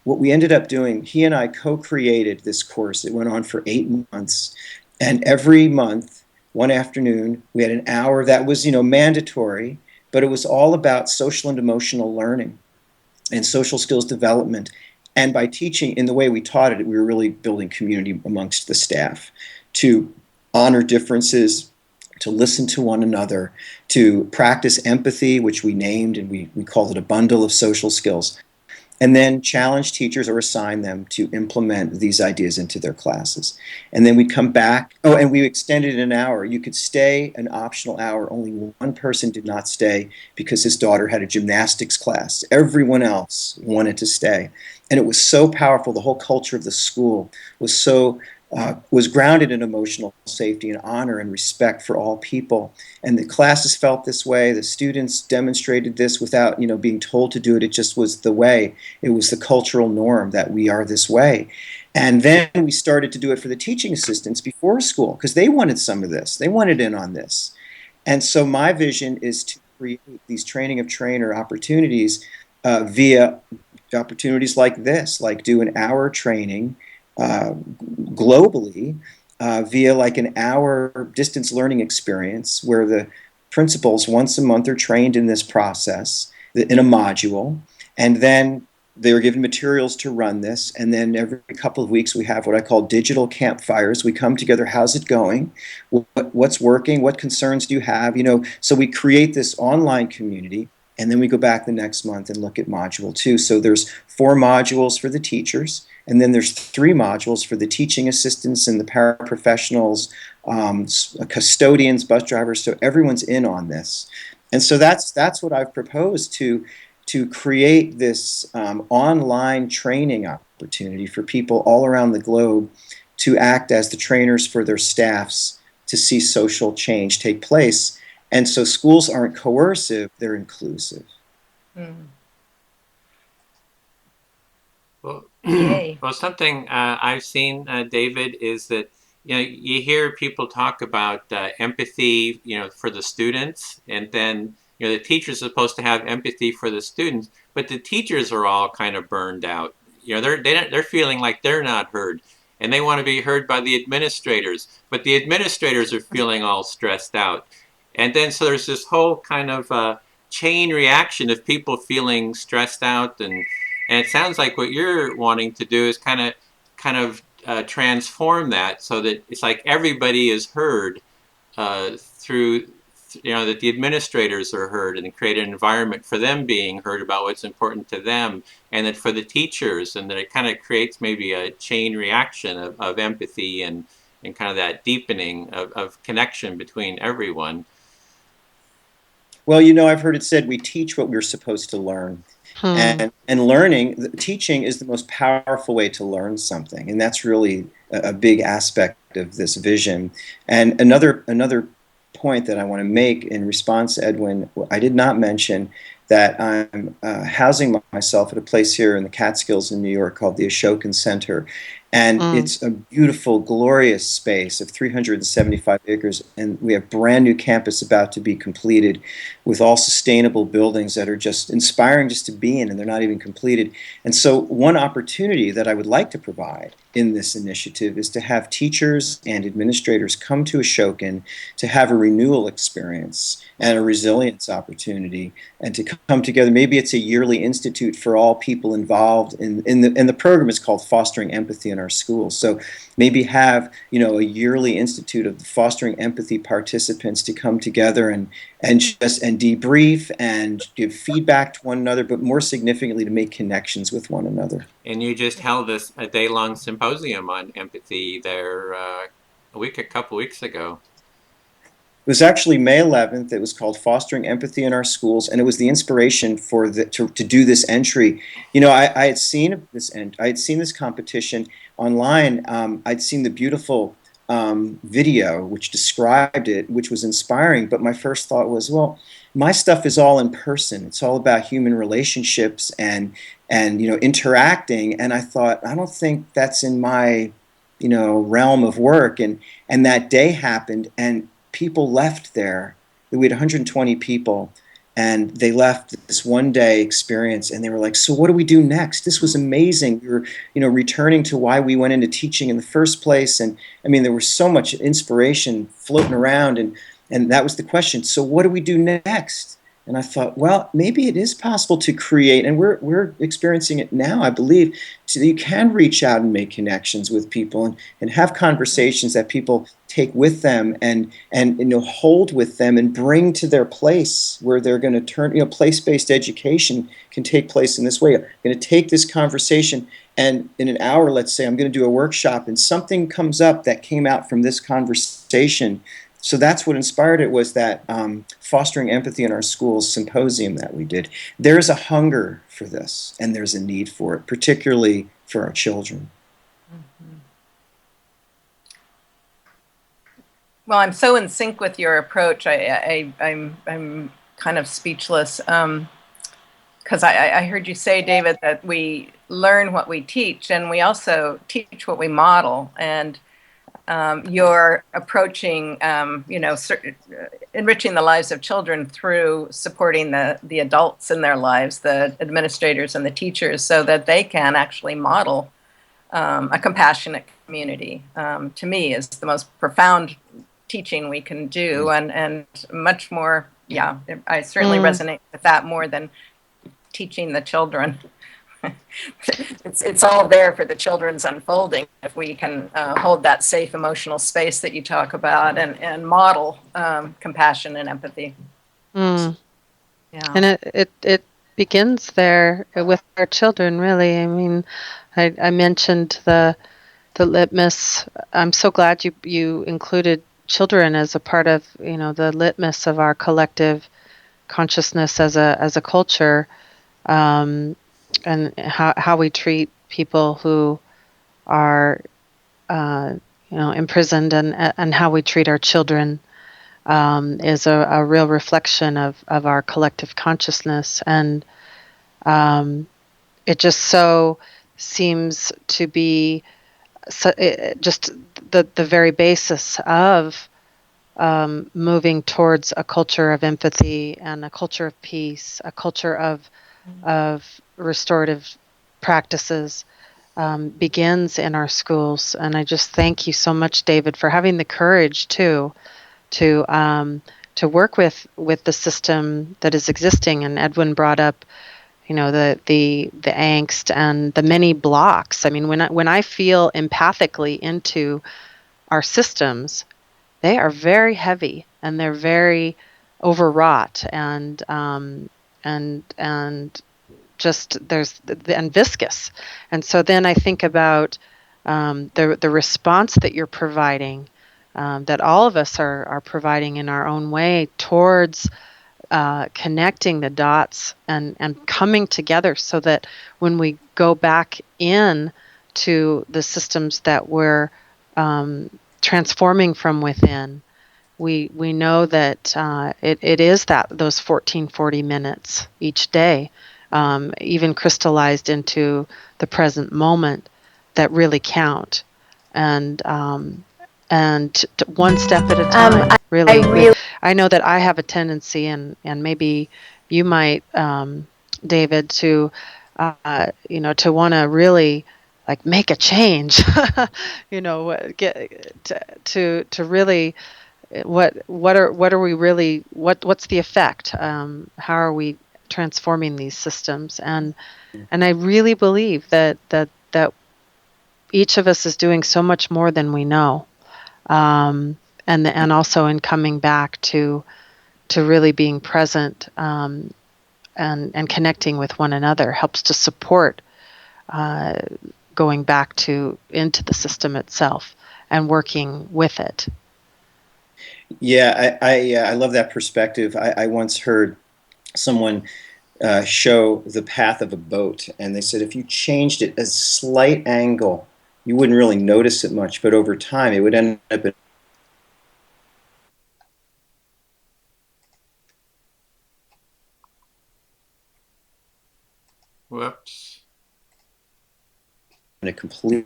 What we ended up doing, he and I co-created this course. It went on for 8 months. And every month, one afternoon, we had an hour that was, mandatory, but it was all about social and emotional learning and social skills development. And by teaching in the way we taught it, we were really building community amongst the staff to honor differences, to listen to one another, to practice empathy, which we named, and we called it a bundle of social skills, and then challenge teachers or assign them to implement these ideas into their classes. And then we'd come back. Oh, and we extended an hour. You could stay an optional hour. Only one person did not stay because his daughter had a gymnastics class. Everyone else wanted to stay. And it was so powerful. The whole culture of the school was grounded in emotional safety and honor and respect for all people. And the classes felt this way. The students demonstrated this without, being told to do it. It just was the way. It was the cultural norm that we are this way. And then we started to do it for the teaching assistants before school because they wanted some of this. They wanted in on this. And so my vision is to create these training of trainer opportunities via opportunities like this, like do an hour training globally via like an hour distance learning experience where the principals once a month are trained in this process in a module, and then they're given materials to run this, and then every couple of weeks we have what I call digital campfires. We come together, how's it going? What's working? What concerns do you have? So we create this online community, And then we go back the next month and look at module 2. So there's 4 modules for the teachers, and then there's 3 modules for the teaching assistants and the paraprofessionals, custodians, bus drivers. So everyone's in on this. And so that's what I've proposed to create this online training opportunity for people all around the globe to act as the trainers for their staffs to see social change take place. And so schools aren't coercive, they're inclusive. Well, Yay. well, something I've seen, David, is that you hear people talk about empathy, for the students, and then the teachers are supposed to have empathy for the students, but the teachers are all kind of burned out. They're feeling like they're not heard, and they want to be heard by the administrators, but the administrators are feeling all stressed out, and then so there's this whole kind of chain reaction of people feeling stressed out, and it sounds like what you're wanting to do is kind of transform that so that it's like everybody is heard through, that the administrators are heard, and create an environment for them being heard about what's important to them, and that for the teachers, and that it kind of creates maybe a chain reaction of empathy and kind of that deepening of connection between everyone. Well, I've heard it said we teach what we're supposed to learn. And teaching is the most powerful way to learn something. And that's really a big aspect of this vision. And another point that I want to make in response to Edwin, I did not mention that I'm housing myself at a place here in the Catskills in New York called the Ashokan Center. And it's a beautiful, glorious space of 375 acres. And we have a brand new campus about to be completed with all sustainable buildings that are just inspiring just to be in, and they're not even completed. And so one opportunity that I would like to provide in this initiative is to have teachers and administrators come to Ashokan to have a renewal experience and a resilience opportunity, and to come together. Maybe it's a yearly institute for all people involved in the program is called Fostering Empathy in our schools. So maybe have a yearly institute of fostering empathy participants to come together and debrief and give feedback to one another, but more significantly to make connections with one another. And you just held a day-long symposium on empathy there a couple weeks ago. It was actually May 11th. It was called Fostering Empathy in Our Schools, and it was the inspiration for to do this entry. I had seen this competition online. I'd seen the beautiful video which described it, which was inspiring. But my first thought was, well, my stuff is all in person. It's all about human relationships and interacting. And I thought, I don't think that's in my realm of work. And that day happened, and people left there. We had 120 people, and they left this one-day experience, and they were like, so what do we do next? This was amazing. We were, returning to why we went into teaching in the first place. And I mean, there was so much inspiration floating around, and that was the question. So what do we do next? And I thought, well, maybe it is possible to create, and we're experiencing it now, I believe, so that you can reach out and make connections with people and have conversations that people take with them and hold with them and bring to their place where they're going to turn. Place-based education can take place in this way. I'm going to take this conversation, and in an hour, let's say, I'm going to do a workshop, and something comes up that came out from this conversation. So that's what inspired it, was that Fostering Empathy in Our Schools symposium that we did. There's a hunger for this, and there's a need for it, particularly for our children. Mm-hmm. Well, I'm so in sync with your approach. I'm kind of speechless because I heard you say, David, that we learn what we teach, and we also teach what we model. And you're approaching, enriching the lives of children through supporting the adults in their lives, the administrators and the teachers, so that they can actually model a compassionate community. To me, is the most profound teaching we can do, and much more. Yeah, I certainly resonate with that more than teaching the children. It's all there for the children's unfolding if we can hold that safe emotional space that you talk about and model compassion and empathy. Yeah. And it begins there with our children, really. I mean, I mentioned the litmus. I'm so glad you included children as a part of, the litmus of our collective consciousness as a culture, um, and how we treat people who are imprisoned, and how we treat our children, is a real reflection of our collective consciousness. And it just so seems to be just the very basis of moving towards a culture of empathy and a culture of peace, a culture of restorative practices, begins in our schools. And I just thank you so much, David, for having the courage to work with the system that is existing. And Edwin brought up, the angst and the many blocks. I mean, when I feel empathically into our systems, they are very heavy and they're very overwrought, and just and viscous. And so then I think about the response that you're providing, that all of us are providing in our own way towards connecting the dots and coming together, so that when we go back in to the systems that we're transforming from within, we know that it is that those 1440 minutes each day, even crystallized into the present moment, that really count. And one step at a time, really. I know that I have a tendency, and maybe you might, David, to to want to really like make a change, get to really, what are we really, what's the effect, how are we transforming these systems? And I really believe that each of us is doing so much more than we know, and also in coming back to really being present, and connecting with one another helps to support going back into the system itself and working with it. Yeah, I love that perspective. I once heard someone show the path of a boat, and they said if you changed it a slight angle, you wouldn't really notice it much, but over time it would end up Whoops. in a complete.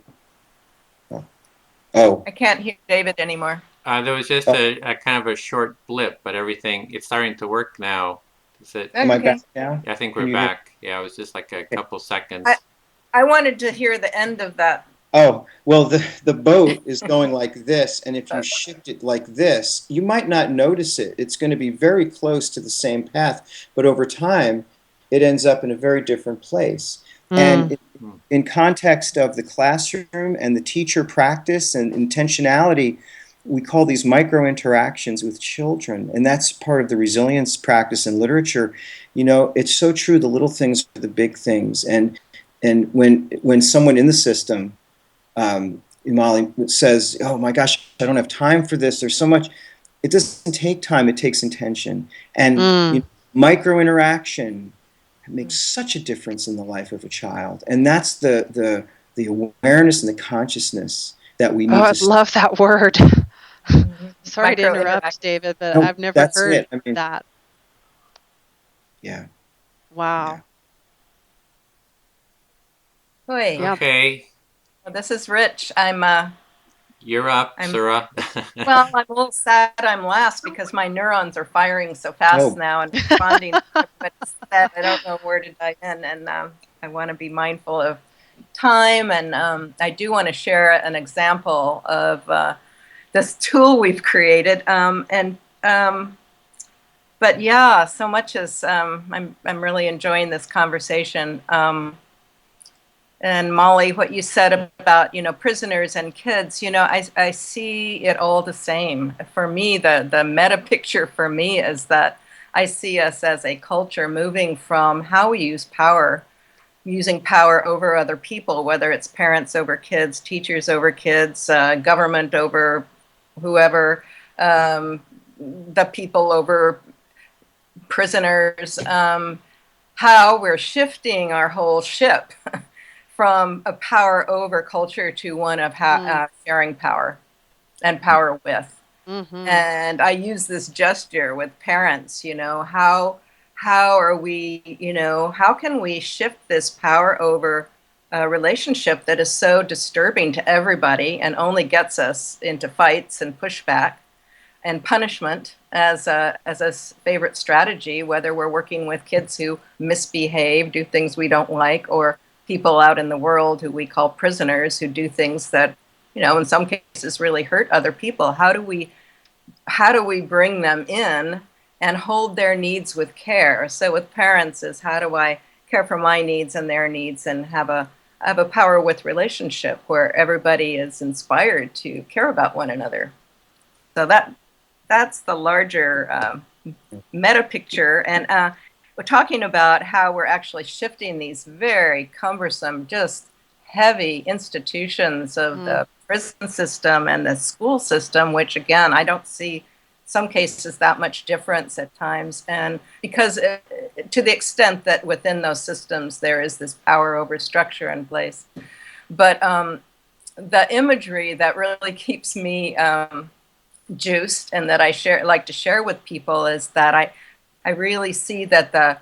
Oh, I can't hear David anymore. There was just a kind of a short blip, but it's starting to work now. Is it? am I Okay. back now? Yeah, I think Can we're you hear? back. Yeah, it was just like a Okay. couple seconds. I wanted to hear the end of that. Oh, well, the boat is going like this, and if you shift it like this, you might not notice it. It's going to be very close to the same path, but over time, it ends up in a very different place. And in context of the classroom and the teacher practice and intentionality, we call these micro interactions with children, and that's part of the resilience practice in literature. It's so true. The little things are the big things, and when someone in the system, Molly, says, "Oh my gosh, I don't have time for this. There's so much." It doesn't take time. It takes intention, and micro interaction makes such a difference in the life of a child. And that's the awareness and the consciousness that we need I to. love that word. Sorry to interrupt, David, but No, I've never that's heard it. I mean, that. yeah. Wow. Boy, Yeah. Okay, well, this is rich. you're up, Sarah. Well, I'm a little sad I'm last because my neurons are firing so fast now and responding to everybody said. I don't know where to dive in, and I want to be mindful of time. And I do want to share an example of this tool we've created. But yeah, so much as I'm really enjoying this conversation. And Molly, what you said about, prisoners and kids, I see it all the same. For me, the meta picture for me is that I see us as a culture moving from how we use power, using power over other people, whether it's parents over kids, teachers over kids, government over whoever, the people over prisoners, how we're shifting our whole ship from a power over culture to one of sharing power and power with. Mm-hmm. And I use this gesture with parents, how are we, how can we shift this power over a relationship that is so disturbing to everybody and only gets us into fights and pushback and punishment as a favorite strategy, whether we're working with kids who misbehave, do things we don't like, or people out in the world who we call prisoners who do things that, in some cases really hurt other people. How do we bring them in and hold their needs with care? So with parents is, how do I care for my needs and their needs and have a power with relationship where everybody is inspired to care about one another? So that's the larger meta picture. And we're talking about how we're actually shifting these very cumbersome, just heavy institutions of the prison system and the school system, which again, I don't see some cases that much difference at times. And because to the extent that within those systems, there is this power over structure in place. But the imagery that really keeps me juiced and that I like to share with people is that I really see that the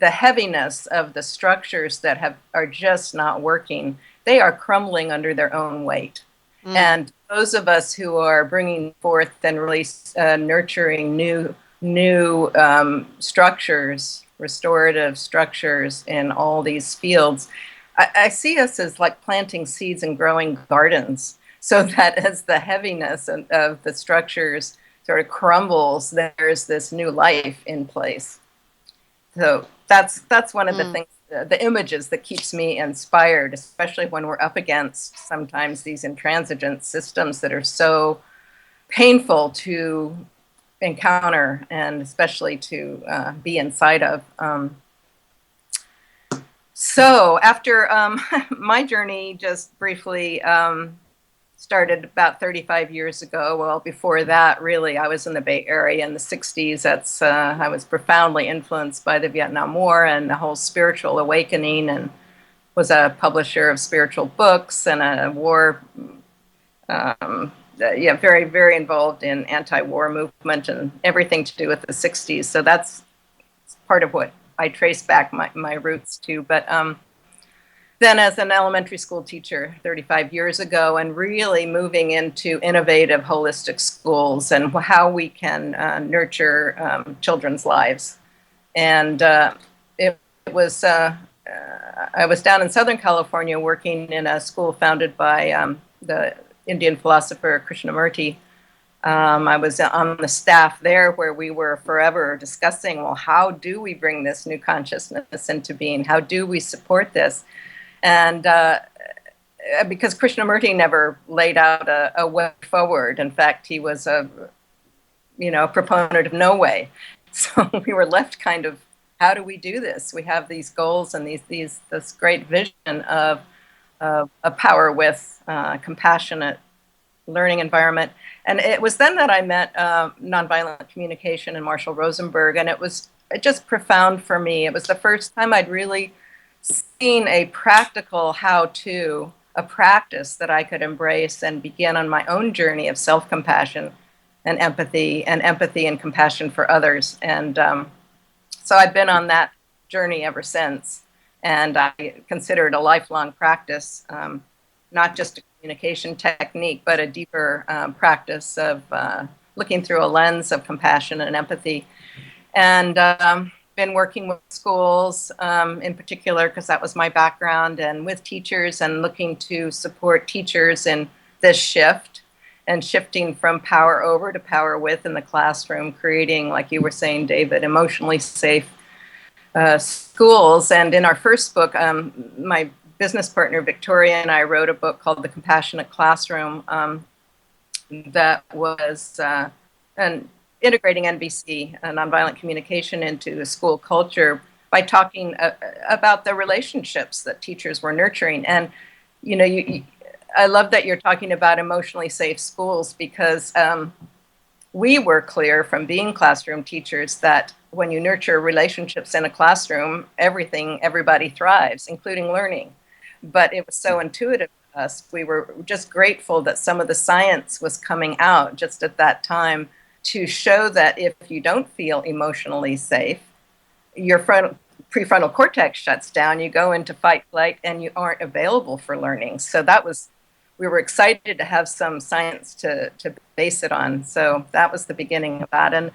heaviness of the structures that are just not working, they are crumbling under their own weight. And those of us who are bringing forth and really nurturing new structures, restorative structures in all these fields, I see us as like planting seeds and growing gardens, so that as the heaviness of the structures sort of crumbles, there's this new life in place. So that's one of the things, the images that keeps me inspired, especially when we're up against sometimes these intransigent systems that are so painful to encounter and especially to be inside of. So after my journey, just briefly, started about 35 years ago. Well, before that, really, I was in the Bay Area in the 60s. I was profoundly influenced by the Vietnam War and the whole spiritual awakening, and was a publisher of spiritual books and a war, very, very involved in anti-war movement and everything to do with the 60s. So that's part of what I trace back my roots to. But then as an elementary school teacher 35 years ago, and really moving into innovative holistic schools and how we can nurture children's lives. And it was, I was down in Southern California working in a school founded by the Indian philosopher Krishnamurti. I was on the staff there where we were forever discussing, well, how do we bring this new consciousness into being? How do we support this? And because Krishnamurti never laid out a way forward. In fact, he was a proponent of no way. So we were left kind of, how do we do this? We have these goals and this great vision of a power with compassionate learning environment. And it was then that I met nonviolent communication and Marshall Rosenberg, and it was just profound for me. It was the first time I'd really seen a practical how-to, a practice that I could embrace and begin on my own journey of self-compassion and empathy and compassion for others. And so I've been on that journey ever since. And I consider it a lifelong practice, not just a communication technique, but a deeper practice of looking through a lens of compassion and empathy. And been working with schools in particular, because that was my background, and with teachers, and looking to support teachers in this shift and shifting from power over to power with in the classroom, creating, like you were saying, David, emotionally safe schools. And in our first book, my business partner Victoria and I wrote a book called The Compassionate Classroom that was integrating NVC, nonviolent communication, into a school culture by talking about the relationships that teachers were nurturing. And I love that you're talking about emotionally safe schools, because we were clear from being classroom teachers that when you nurture relationships in a classroom, everybody thrives, including learning. But it was so intuitive to us. We were just grateful that some of the science was coming out just at that time to show that if you don't feel emotionally safe, your prefrontal cortex shuts down, you go into fight, flight, and you aren't available for learning. So we were excited to have some science to base it on. So that was the beginning of that. And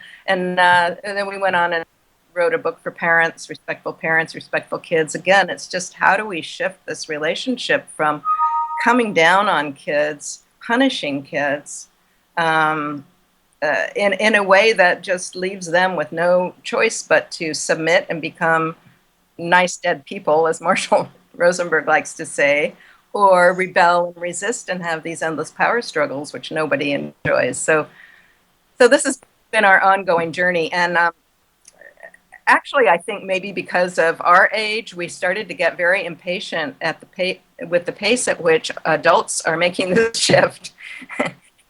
then we went on and wrote a book for parents, respectful kids. Again, it's just, how do we shift this relationship from coming down on kids, punishing kids, in a way that just leaves them with no choice but to submit and become nice dead people, as Marshall Rosenberg likes to say, or rebel and resist and have these endless power struggles, which nobody enjoys. So this has been our ongoing journey. And actually, I think maybe because of our age, we started to get very impatient with the pace at which adults are making this shift,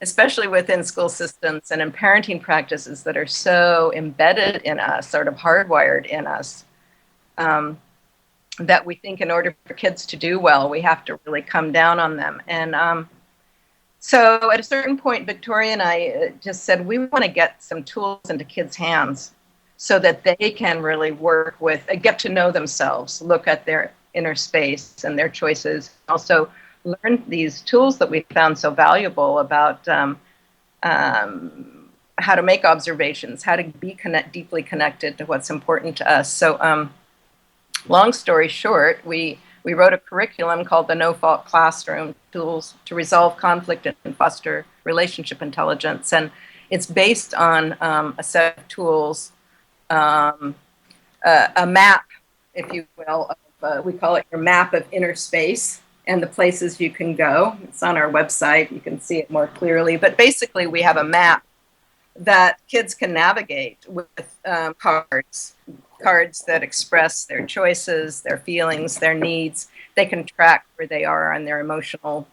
especially within school systems and in parenting practices that are so embedded in us, sort of hardwired in us, that we think in order for kids to do well, we have to really come down on them. And so at a certain point, Victoria and I just said, we want to get some tools into kids' hands so that they can really work with, get to know themselves, look at their inner space and their choices. Also learn these tools that we found so valuable about how to make observations, how to be deeply connected to what's important to us. So long story short, we wrote a curriculum called the No Fault Classroom: Tools to Resolve Conflict and Foster Relationship Intelligence. And it's based on a set of tools, a map, if you will, we call it your map of inner space and the places you can go. It's on our website. You can see it more clearly. But basically, we have a map that kids can navigate with cards that express their choices, their feelings, their needs. They can track where they are on their emotional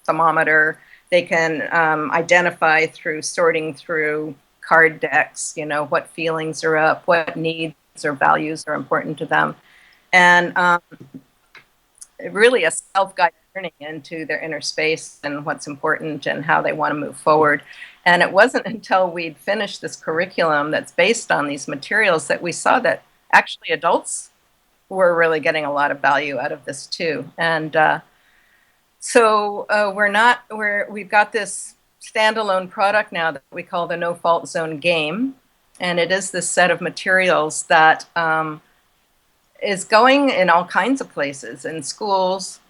thermometer. They can identify through sorting through card decks, what feelings are up, what needs or values are important to them. And really a self-guided journey into their inner space and what's important and how they want to move forward. And it wasn't until we'd finished this curriculum that's based on these materials that we saw that actually adults were really getting a lot of value out of this too. And so we've got this standalone product now that we call the No Fault Zone game. And it is this set of materials that is going in all kinds of places, in schools.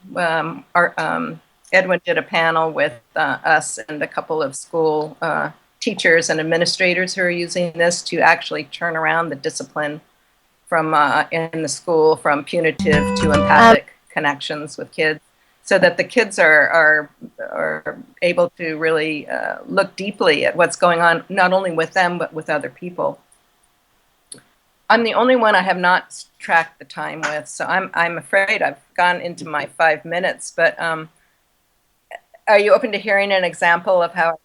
Edwin did a panel with us and a couple of school teachers and administrators who are using this to actually turn around the discipline from in the school, from punitive to empathic connections with kids, so that the kids are able to really look deeply at what's going on, not only with them, but with other people. I'm the only one I have not tracked the time with, so I'm afraid I've gone into my 5 minutes, but are you open to hearing an example of how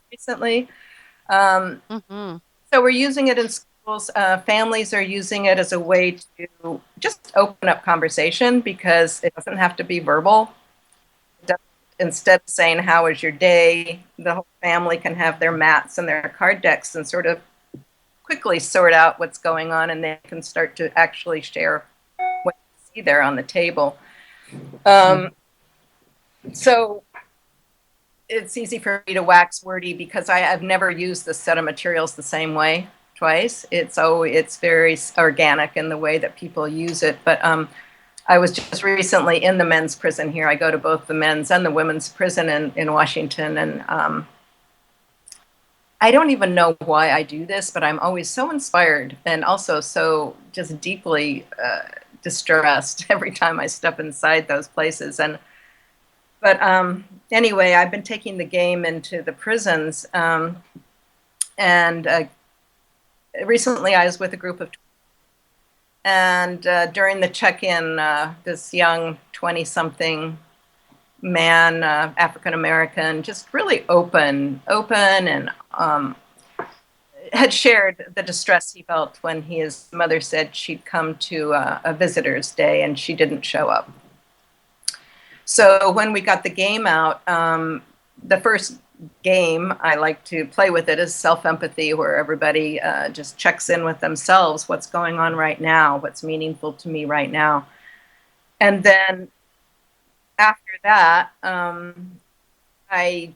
recently? So we're using it in schools. Families are using it as a way to just open up conversation, because it doesn't have to be verbal. Instead of saying, how was your day, the whole family can have their mats and their card decks and sort of quickly sort out what's going on, and they can start to actually share what you see there on the table. So it's easy for me to wax wordy because I've never used this set of materials the same way twice. It's very organic in the way that people use it. But I was just recently in the men's prison here. I go to both the men's and the women's prison in Washington, and I don't even know why I do this, but I'm always so inspired and also so just deeply distressed every time I step inside those places. But anyway, I've been taking the game into the prisons, and recently I was with a group of, and during the check-in, this young 20-something man, African American, just really open, and had shared the distress he felt when his mother said she'd come to a visitor's day and she didn't show up. So when we got the game out, the first game I like to play with it is self-empathy, where everybody just checks in with themselves. What's going on right now? What's meaningful to me right now? And then after that, I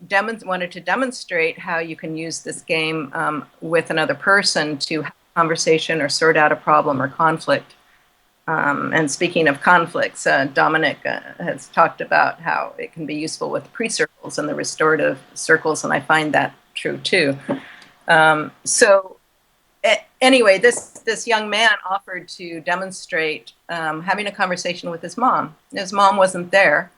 wanted to demonstrate how you can use this game with another person to have a conversation or sort out a problem or conflict. And speaking of conflicts, Dominic has talked about how it can be useful with pre-circles and the restorative circles, and I find that true too. Anyway, this young man offered to demonstrate having a conversation with his mom. His mom wasn't there,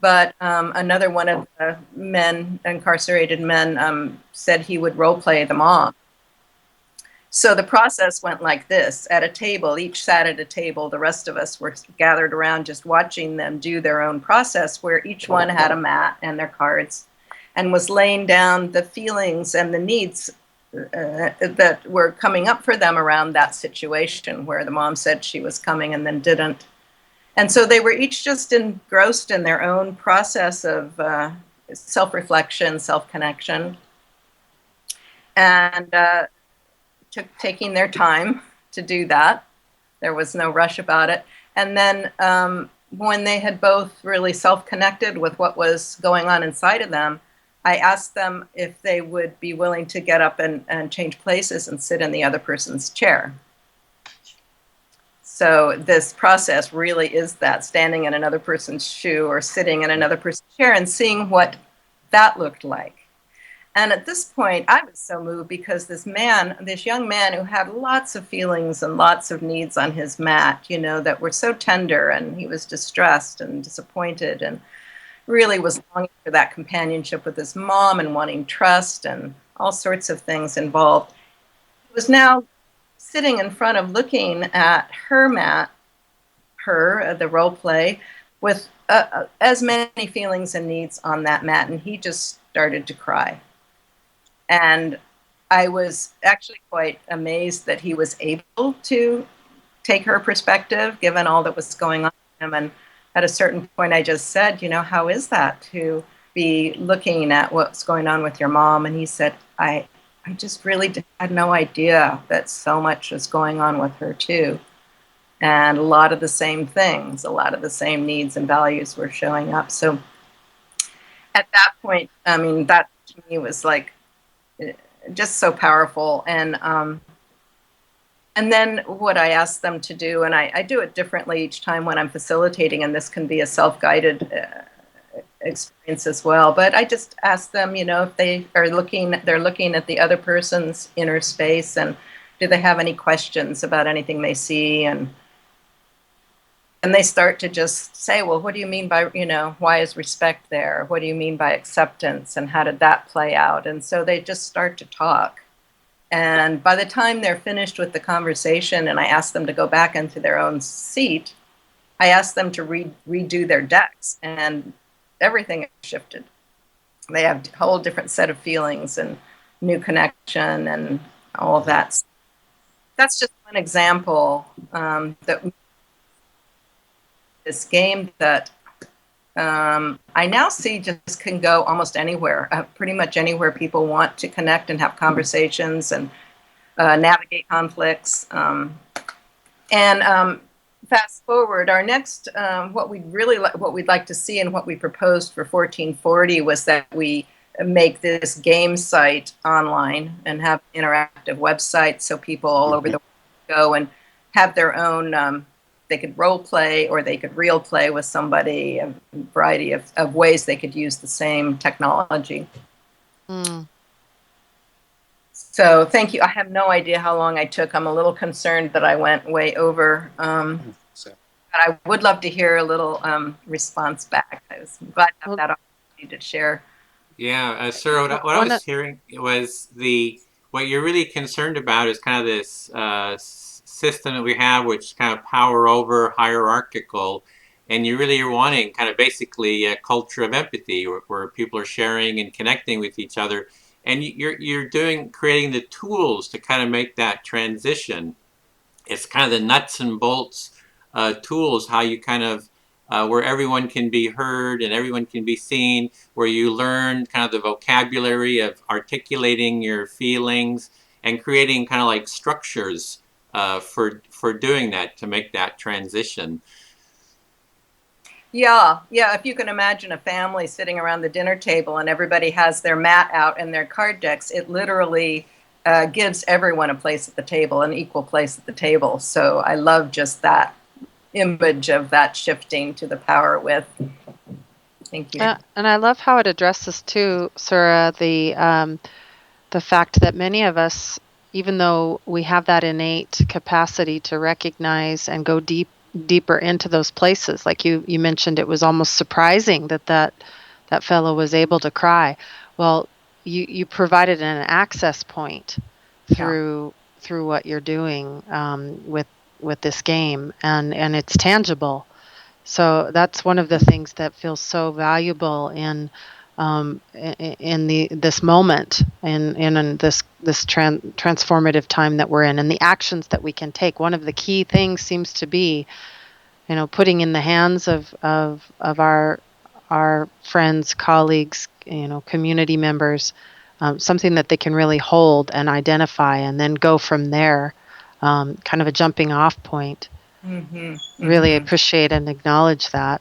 but another one of the men, incarcerated men, said he would role play the mom. So the process went like this. At a table, each sat at a table. The rest of us were gathered around just watching them do their own process, where each one had a mat and their cards and was laying down the feelings and the needs that were coming up for them around that situation, where the mom said she was coming and then didn't. And so they were each just engrossed in their own process of self-reflection, self-connection, and taking their time to do that. There was no rush about it. And then when they had both really self-connected with what was going on inside of them, I asked them if they would be willing to get up and change places and sit in the other person's chair. So this process really is that, standing in another person's shoe or sitting in another person's chair and seeing what that looked like. And at this point, I was so moved because this young man who had lots of feelings and lots of needs on his mat, that were so tender, and he was distressed and disappointed and really was longing for that companionship with his mom and wanting trust and all sorts of things involved. He was now sitting in front of, looking at her mat, the role play, with as many feelings and needs on that mat, and he just started to cry. And I was actually quite amazed that he was able to take her perspective, given all that was going on with him. And at a certain point, I just said, how is that to be looking at what's going on with your mom? And he said, I just really had no idea that so much was going on with her too. And a lot of the same things, a lot of the same needs and values were showing up. So at that point, that to me was like, just so powerful. And then what I asked them to do, and I do it differently each time when I'm facilitating, and this can be a self-guided experience as well. But I just ask them, if they're looking at the other person's inner space, and do they have any questions about anything they see, and they start to just say, well, what do you mean by, why is respect there? What do you mean by acceptance? And how did that play out? And so they just start to talk. And by the time they're finished with the conversation and I ask them to go back into their own seat, I ask them to redo their decks, and everything shifted. They have a whole different set of feelings and new connection and all of that. That's just one example that this game that I now see just can go almost anywhere, pretty much anywhere people want to connect and have conversations and navigate conflicts. Fast forward, our next, what we'd like to see and what we proposed for 1440 was that we make this game site online and have an interactive website so people all over the world go and have their own. They could role play or they could real play with somebody, a variety of ways they could use the same technology. Mm. So thank you. I have no idea how long I took. I'm a little concerned that I went way over. But I would love to hear a little response back. I was glad to have that opportunity to share. Yeah, sir, what I was hearing was what you're really concerned about is kind of this system that we have, which is kind of power over hierarchical, and you really are wanting kind of basically a culture of empathy where people are sharing and connecting with each other, and you're creating the tools to kind of make that transition. It's kind of the nuts and bolts tools, how you kind of where everyone can be heard and everyone can be seen, where you learn kind of the vocabulary of articulating your feelings and creating kind of like structures for doing that, to make that transition. Yeah, yeah. If you can imagine a family sitting around the dinner table and everybody has their mat out and their card decks, it literally gives everyone a place at the table, an equal place at the table. So I love just that image of that shifting to the power with. Thank you. And I love how it addresses too, Sarah, the fact that many of us, even though we have that innate capacity to recognize and go deeper into those places, like you mentioned, it was almost surprising that fellow was able to cry. Well, you provided an access point through what you're doing with this game, and it's tangible. So that's one of the things that feels so valuable in this moment, in this transformative time that we're in, and the actions that we can take. One of the key things seems to be, putting in the hands of our friends, colleagues, community members, something that they can really hold and identify, and then go from there, kind of a jumping off point. Really appreciate and acknowledge that.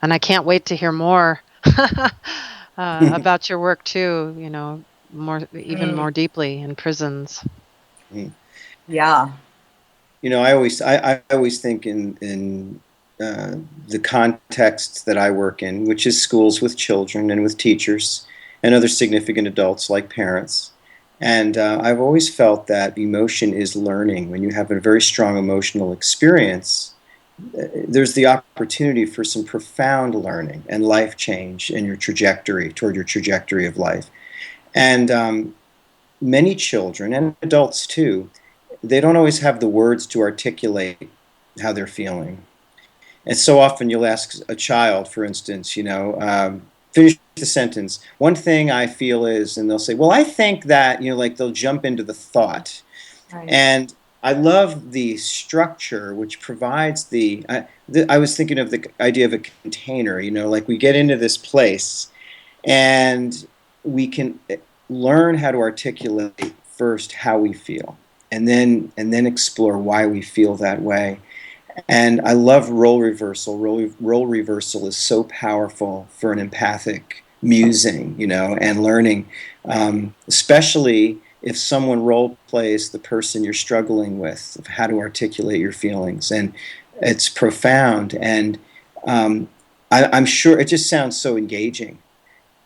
And I can't wait to hear more about your work too, even more deeply in prisons. Yeah. I always think in the context that I work in, which is schools with children and with teachers and other significant adults like parents. And I've always felt that emotion is learning. When you have a very strong emotional experience, there's the opportunity for some profound learning and life change in your trajectory, toward your trajectory of life. And many children, and adults too, they don't always have the words to articulate how they're feeling. And so often you'll ask a child, for instance, finish the sentence. One thing I feel is, and they'll say, well, I think that, like they'll jump into the thought. Right. And I love the structure which provides I was thinking of the idea of a container, like we get into this place and we can learn how to articulate first how we feel, and then explore why we feel that way. And I love role reversal. Role reversal is so powerful for an empathic musing, and learning, especially if someone role plays the person you're struggling with, of how to articulate your feelings. And it's profound. And I'm sure it just sounds so engaging.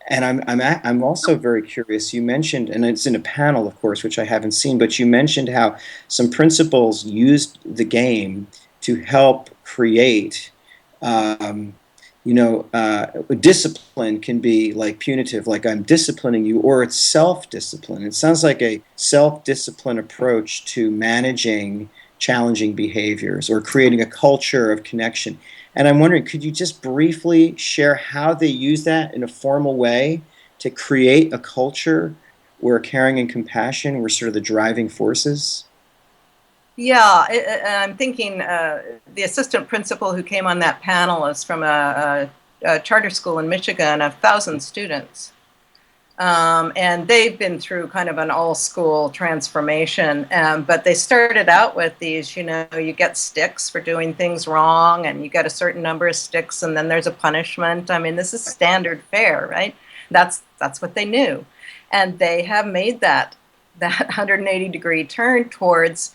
And I'm also very curious. You mentioned, and it's in a panel, of course, which I haven't seen, but you mentioned how some principals used the game to help create, discipline can be like punitive, like I'm disciplining you, or it's self-discipline. It sounds like a self-discipline approach to managing challenging behaviors or creating a culture of connection. And I'm wondering, could you just briefly share how they use that in a formal way to create a culture where caring and compassion were sort of the driving forces? Yeah, I'm thinking the assistant principal who came on that panel is from a charter school in Michigan of 1,000 students. And they've been through kind of an all-school transformation. But they started out with these, you get sticks for doing things wrong, and you get a certain number of sticks, and then there's a punishment. I mean, this is standard fare, right? That's what they knew. And they have made that 180-degree turn towards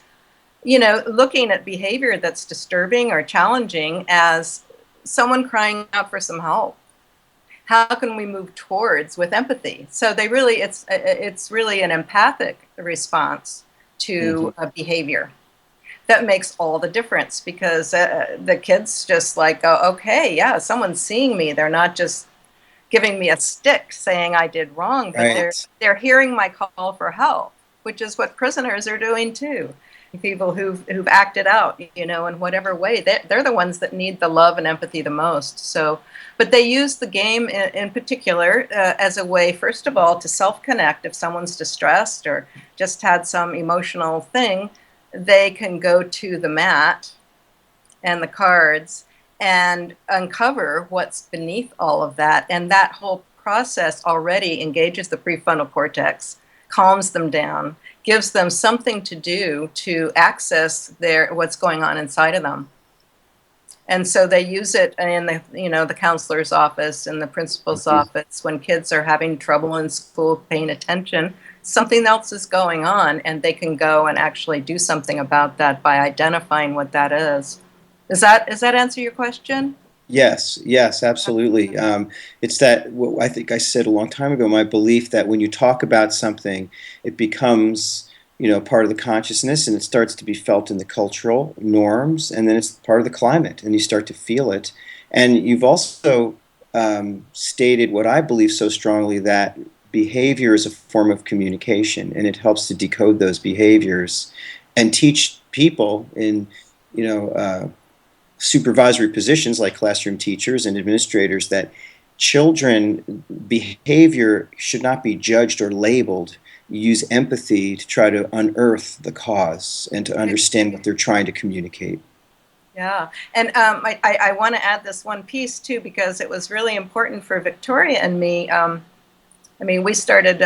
looking at behavior that's disturbing or challenging as someone crying out for some help. How can we move towards with empathy? So they really, it's really an empathic response to a behavior that makes all the difference, because the kids just like go, okay, yeah, someone's seeing me. They're not just giving me a stick saying I did wrong, but they're hearing my call for help. which is what prisoners are doing too. People who've acted out, in whatever way, they're the ones that need the love and empathy the most. So, but they use the game in particular as a way, first of all, to self-connect. If someone's distressed or just had some emotional thing, they can go to the mat and the cards and uncover what's beneath all of that. And that whole process already engages the prefrontal cortex, calms them down, gives them something to do to access what's going on inside of them. And so they use it in the counselor's office and the principal's office when kids are having trouble in school paying attention. Something else is going on, and they can go and actually do something about that by identifying what that is. Does that answer your question? Yes, absolutely. It's that what I think I said a long time ago, my belief that when you talk about something, it becomes, part of the consciousness, and it starts to be felt in the cultural norms, and then it's part of the climate, and you start to feel it. And you've also stated what I believe so strongly, that behavior is a form of communication, and it helps to decode those behaviors and teach people in, supervisory positions like classroom teachers and administrators that children behavior should not be judged or labeled. You use empathy to try to unearth the cause and to understand what they're trying to communicate. Yeah, and I want to add this one piece too, because it was really important for Victoria and me. We started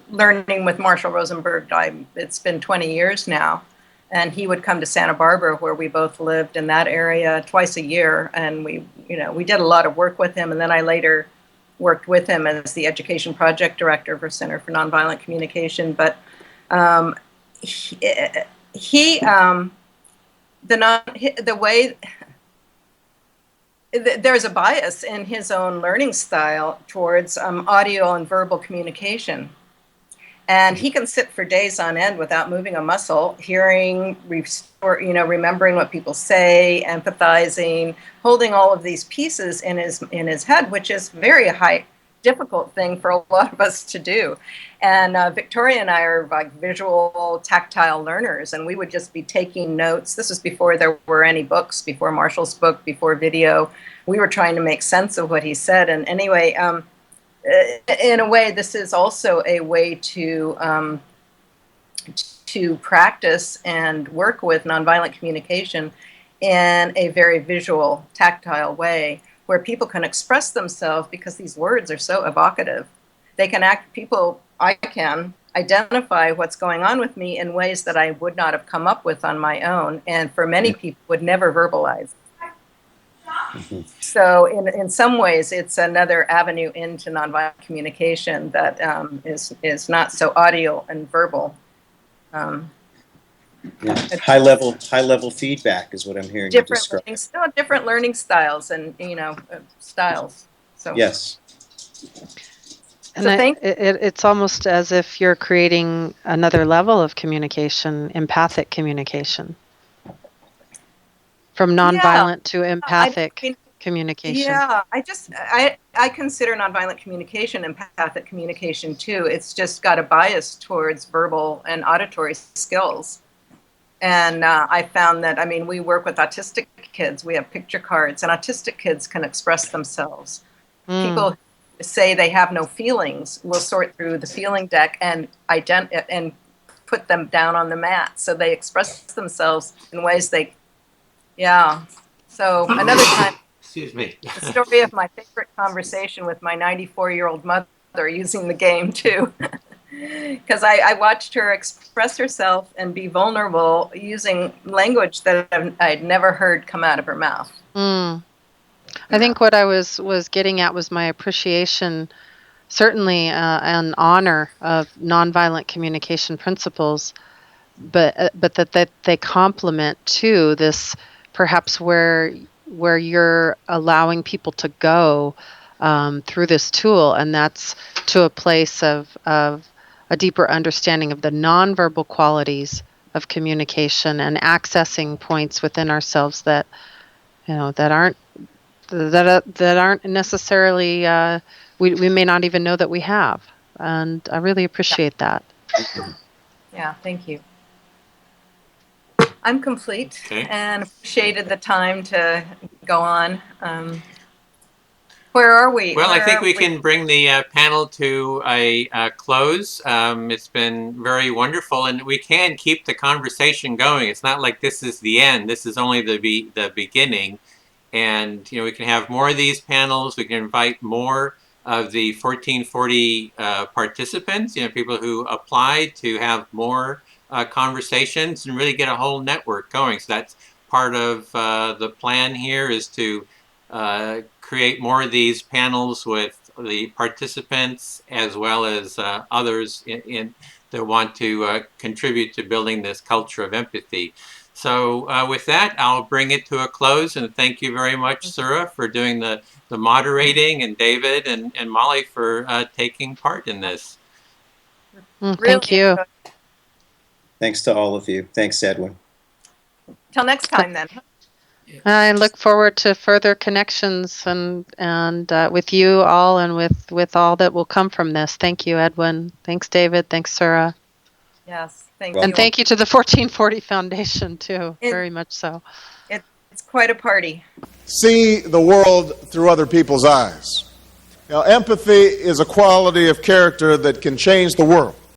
learning with Marshall Rosenberg. It's been 20 years now. And he would come to Santa Barbara, where we both lived in that area, twice a year. And we did a lot of work with him. And then I later worked with him as the education project director for Center for Nonviolent Communication. But there's a bias in his own learning style towards audio and verbal communication. And he can sit for days on end without moving a muscle, hearing, remembering what people say, empathizing, holding all of these pieces in his head, which is very difficult thing for a lot of us to do. And Victoria and I are like visual, tactile learners, and we would just be taking notes. This was before there were any books, before Marshall's book, before video. We were trying to make sense of what he said. And anyway, in a way, this is also a way to practice and work with nonviolent communication in a very visual, tactile way, where people can express themselves, because these words are so evocative. I can identify what's going on with me in ways that I would not have come up with on my own, and for many people would never verbalize. Mm-hmm. So in some ways, it's another avenue into nonviolent communication that is not so audio and verbal. High level feedback is what I'm hearing you describe. Different learning styles and styles. So yes. And it's almost as if you're creating another level of communication, empathic communication. From nonviolent to empathic communication. Yeah, I consider nonviolent communication empathic communication too. It's just got a bias towards verbal and auditory skills. And I found that, we work with autistic kids. We have picture cards, and autistic kids can express themselves. People who say they have no feelings will sort through the feeling deck and put them down on the mat. So they express themselves in ways So another time, excuse me, the story of my favorite conversation with my 94-year-old mother using the game too. Because I watched her express herself and be vulnerable using language that I'd never heard come out of her mouth. I think what I was getting at was my appreciation, certainly and honor of nonviolent communication principles, but that they complement to this, perhaps where you're allowing people to go through this tool, and that's to a place of a deeper understanding of the nonverbal qualities of communication and accessing points within ourselves that aren't necessarily we may not even know that we have. And I really appreciate that. Yeah, thank you. I'm complete Okay. and appreciated the time to go on. Where are we? Well, I Where think are we can bring the panel to a close. It's been very wonderful, and we can keep the conversation going. It's not like this is the end. This is only the beginning. And, you know, we can have more of these panels. We can invite more of the 1440 participants, you know, people who apply to have more conversations and really get a whole network going. So that's part of the plan here, is to create more of these panels with the participants as well as others that want to contribute to building this culture of empathy. So with that, I'll bring it to a close, and thank you very much, Sura, for doing the moderating, and David and Molly for taking part in this. Thank really you. enjoyed- Thanks to all of you. Thanks, Edwin. Till next time, then. I look forward to further connections and with you all and with all that will come from this. Thank you, Edwin. Thanks, David. Thanks, Sura. Yes, thank Welcome. you. And thank you to the 1440 Foundation, too. It- Very much so. It's quite a party. See the world through other people's eyes. Empathy is a quality of character that can change the world.